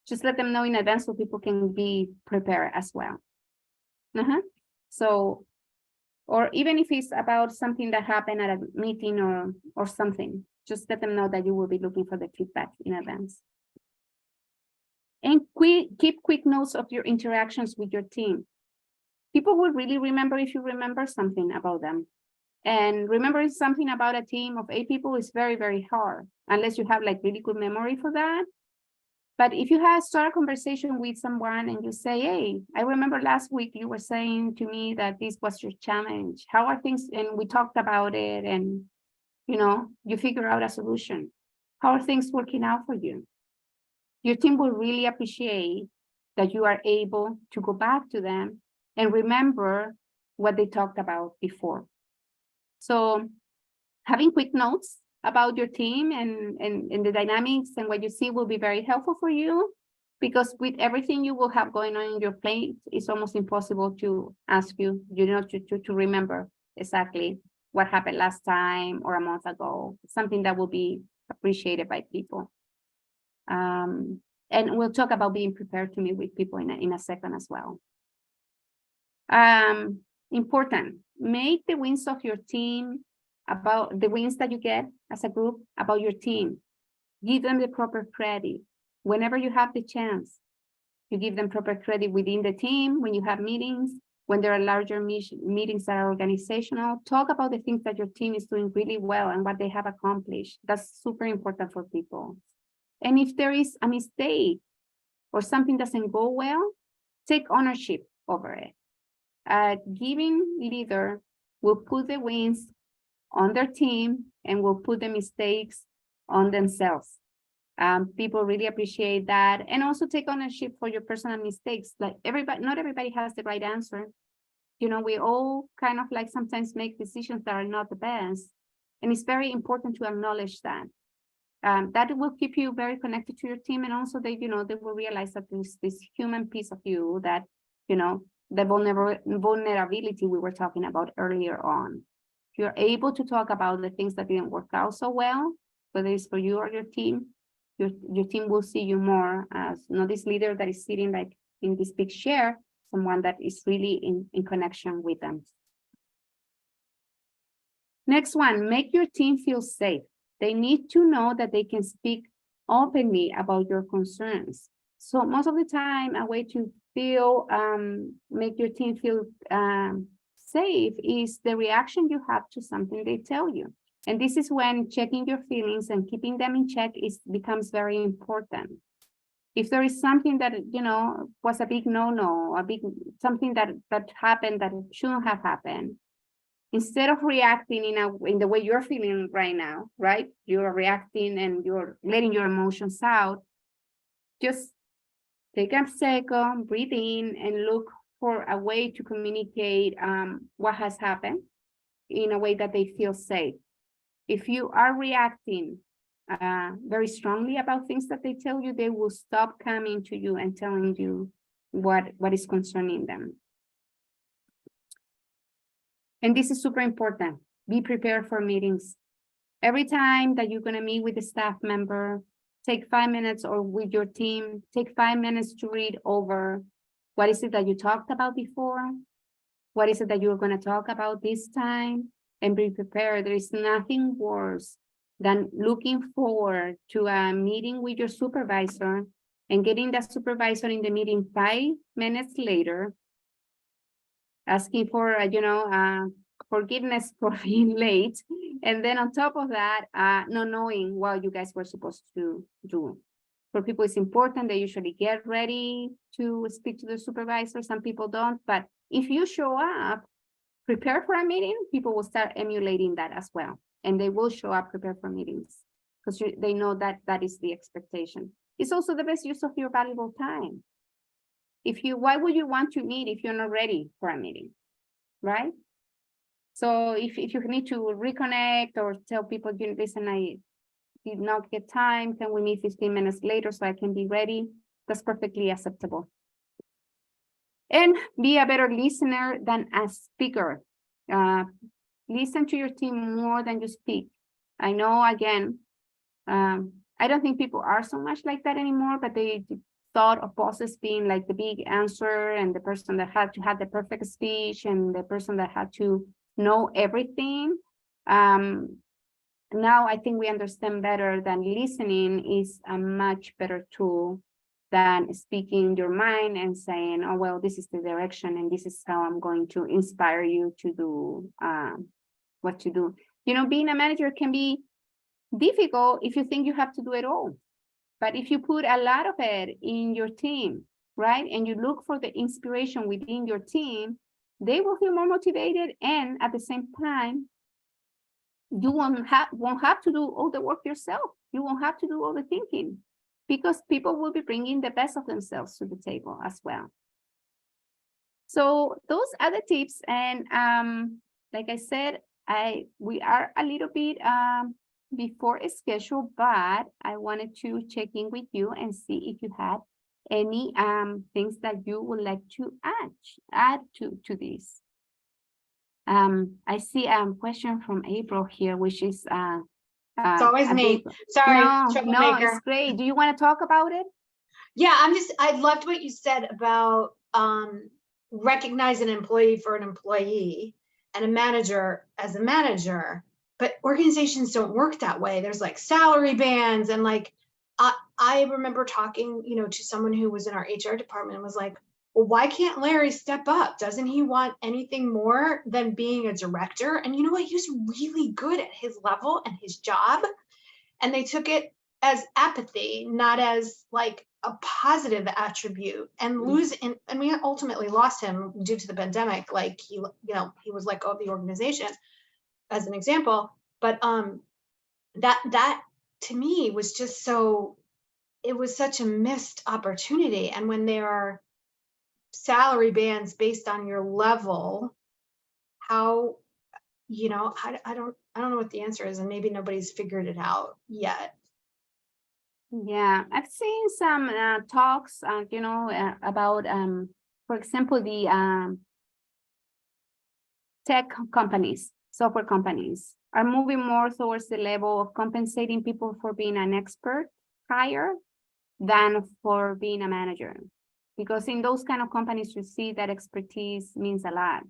Just let them know in advance so people can be prepared as well. So, or even if it's about something that happened at a meeting or something, just let them know that you will be looking for the feedback in advance. And keep quick notes of your interactions with your team. People will really remember if you remember something about them. And remembering something about a team of 8 people is very, very hard, unless you have like really good memory for that. But if you start a conversation with someone and you say, hey, I remember last week you were saying to me that this was your challenge. How are things? And we talked about it and, you figure out a solution. How are things working out for you? Your team will really appreciate that you are able to go back to them and remember what they talked about before. So having quick notes about your team and the dynamics and what you see will be very helpful for you, because with everything you will have going on in your plate, it's almost impossible to ask you, to remember exactly what happened last time or a month ago, something that will be appreciated by people. And we'll talk about being prepared to meet with people in a second as well. Important, make the wins of your team about the wins that you get as a group about your team. Give them the proper credit. Whenever you have the chance, you give them proper credit within the team, when you have meetings, when there are larger meetings that are organizational. Talk about the things that your team is doing really well and what they have accomplished. That's super important for people. And if there is a mistake or something doesn't go well, take ownership over it. Giving leader will put the wins on their team and will put the mistakes on themselves. People really appreciate that. And also take ownership for your personal mistakes. Like not everybody has the right answer. We all kind of like sometimes make decisions that are not the best. And it's very important to acknowledge that. That will keep you very connected to your team, and also they will realize that there's this human piece of you that, the vulnerability we were talking about earlier on. If you're able to talk about the things that didn't work out so well, whether it's for you or your team will see you more as this leader that is sitting like in this big chair, someone that is really in connection with them. Next one, make your team feel safe. They need to know that they can speak openly about your concerns. So most of the time, a way to make your team feel safe is the reaction you have to something they tell you. And this is when checking your feelings and keeping them in check becomes very important. If there is something that, was a big no-no, something that happened that shouldn't have happened, instead of reacting in the way you're feeling right now, right? You're reacting and you're letting your emotions out. Just take a second, breathe in, and look for a way to communicate what has happened in a way that they feel safe. If you are reacting very strongly about things that they tell you, they will stop coming to you and telling you what is concerning them. And this is super important. Be prepared for meetings. Every time that you're going to meet with a staff member, take 5 minutes, or with your team, take 5 minutes to read over what is it that you talked about before, what is it that you're going to talk about this time, and be prepared. There is nothing worse than looking forward to a meeting with your supervisor and getting that supervisor in the meeting 5 minutes later, asking for, forgiveness for being late. And then on top of that, not knowing what you guys were supposed to do. For people, it's important. They usually get ready to speak to the supervisor. Some people don't, but if you show up prepared for a meeting, people will start emulating that as well. And they will show up prepared for meetings because they know that that is the expectation. It's also the best use of your valuable time. Why would you want to meet if you're not ready for a meeting, right? So if you need to reconnect or tell people, listen, I did not get time, can we meet 15 minutes later so I can be ready? That's perfectly acceptable. And be a better listener than a speaker. Listen to your team more than you speak. I know, again, I don't think people are so much like that anymore, but they thought of bosses being like the big answer and the person that had to have the perfect speech and the person that had to know everything. Now I think we understand better that listening is a much better tool than speaking your mind and saying, oh, well, this is the direction and this is how I'm going to inspire you to do what to do. Being a manager can be difficult if you think you have to do it all. But if you put a lot of it in your team, right, and you look for the inspiration within your team, they will feel more motivated, and at the same time, you won't have to do all the work yourself. You won't have to do all the thinking because people will be bringing the best of themselves to the table as well. So those are the tips. And like I said, we are a little bit before a schedule, but I wanted to check in with you and see if you had any things that you would like to add to this. I see a question from April here, which is It's always me. Sorry, no, troublemaker. it's great. Do you want to talk about it? Yeah, I loved what you said about recognize an employee for an employee and a manager as a manager, but organizations don't work that way. There's like salary bands and like, I remember talking, to someone who was in our HR department and was like, well, why can't Larry step up? Doesn't he want anything more than being a director? And you know what? He was really good at his level and his job. And they took it as apathy, not as like a positive attribute. And and we ultimately lost him due to the pandemic. Like he was let go of the organization as an example. But that to me was just it was such a missed opportunity. And when there are salary bands based on your level, how, I don't know what the answer is, and maybe nobody's figured it out yet. Yeah, I've seen some talks, about, for example, the tech companies, software companies are moving more towards the level of compensating people for being an expert higher than for being a manager. Because in those kind of companies, you see that expertise means a lot.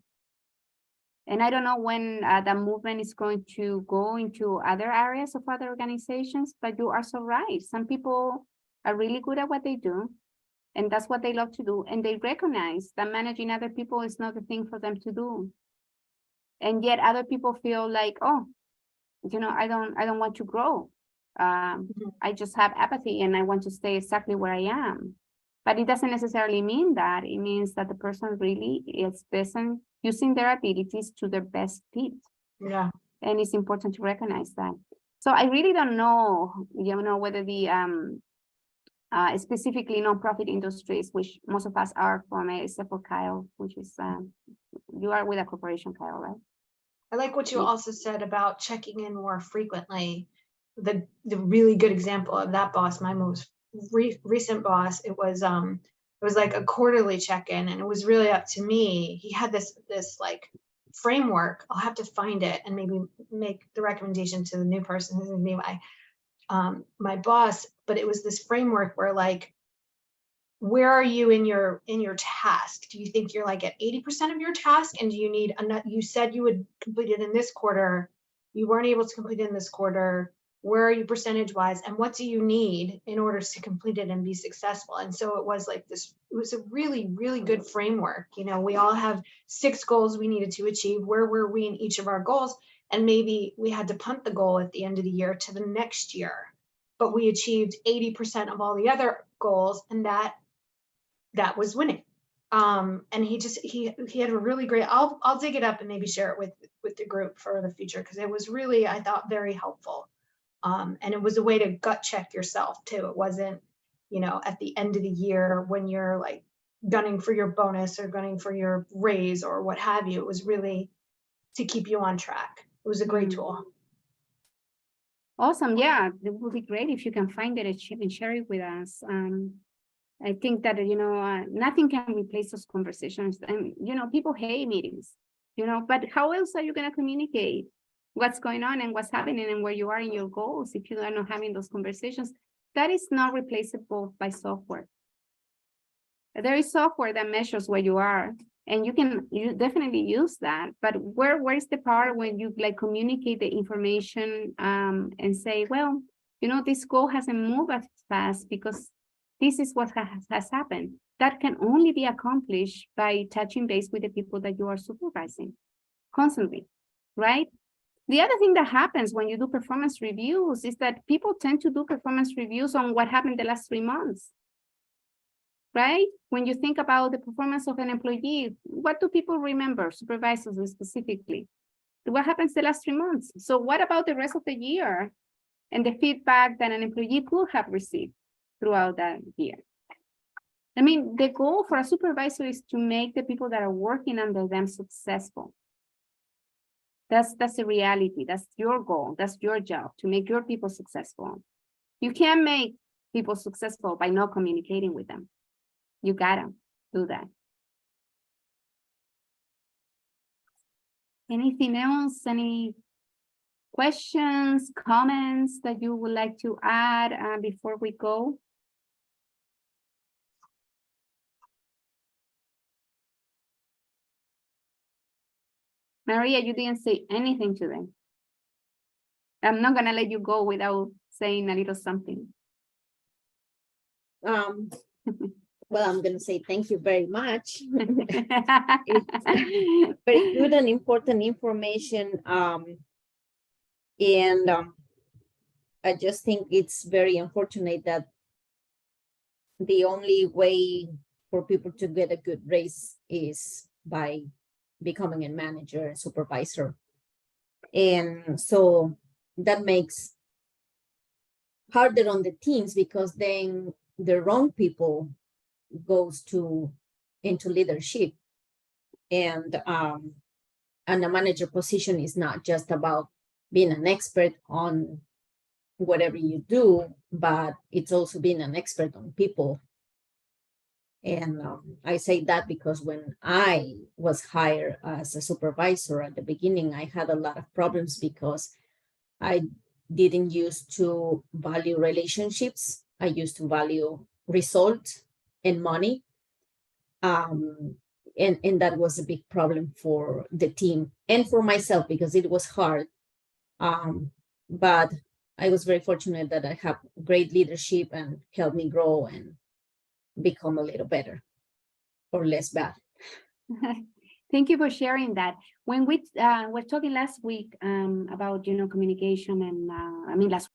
And I don't know when the movement is going to go into other areas of other organizations, but you are so right. Some people are really good at what they do, And that's what they love to do. And they recognize that managing other people is not the thing for them to do. And yet other people feel like, oh, you know, I don't want to grow. I just have apathy and I want to stay exactly where I am. But it doesn't necessarily mean that. It means that the person really is using their abilities to their best fit. Yeah. And it's important to recognize that. So I really don't know, you know, whether the specifically nonprofit industries, which most of us are from, except for Kyle, which is you are with a corporation, Kyle, right? I like what you also said about checking in more frequently. The really good example of that boss, my most recent boss, it was like a quarterly check-in, and it was really up to me. He had this like framework. I'll have to find it and maybe make the recommendation to the new person who's gonna be my boss. But it was this framework where, like, where are you in your task? Do you think you're like at 80% of your task, and do you need enough? You said you would complete it in this quarter, you weren't able to complete it in this quarter. Where are you percentage wise, and what do you need in order to complete it and be successful? And so it was like this, it was a really, really good framework. You know, we all have 6 goals we needed to achieve. Where were we in each of our goals? And maybe we had to punt the goal at the end of the year to the next year, but we achieved 80% of all the other goals, and that was winning. And he had a really great, I'll dig it up and maybe share it with the group for the future, because it was really, I thought, very helpful. And it was a way to gut check yourself too. It wasn't, you know, at the end of the year when you're like gunning for your bonus or gunning for your raise or what have you. It was really to keep you on track. It was a great tool. Awesome. Yeah, it would be great if you can find it and share it with us. I think that, you know, nothing can replace those conversations. And, you know, people hate meetings, you know, but how else are you going to communicate what's going on and what's happening and where you are in your goals if you are not having those conversations? That is not replaceable by software. There is software that measures where you are, and you definitely use that. But where is the part when you like communicate the information and say, well, you know, this goal hasn't moved as fast because this is what has happened. That can only be accomplished by touching base with the people that you are supervising constantly, right? The other thing that happens when you do performance reviews is that people tend to do performance reviews on what happened the last 3 months, right? When you think about the performance of an employee, what do people remember, supervisors specifically? What happens the last 3 months? So what about the rest of the year and the feedback that an employee could have received throughout that year? I mean, the goal for a supervisor is to make the people that are working under them successful. That's the reality. That's your goal. That's your job, to make your people successful. You can't make people successful by not communicating with them. You gotta do that. Anything else? Any questions, comments that you would like to add before we go? Maria, you didn't say anything today. I'm not gonna let you go without saying a little something. Well, I'm going to say thank you very much. It's very good and important information. And I just think it's very unfortunate that the only way for people to get a good raise is by becoming a manager and supervisor. And so that makes harder on the teams, because then the wrong people goes into leadership. And a manager position is not just about being an expert on whatever you do, but it's also being an expert on people. And I say that because when I was hired as a supervisor at the beginning, I had a lot of problems because I didn't used to value relationships. I used to value results and money. And that was a big problem for the team and for myself, because it was hard. But I was very fortunate that I have great leadership and helped me grow. become a little better or less bad. Thank you for sharing that. When we were talking last week about, communication and, I mean, last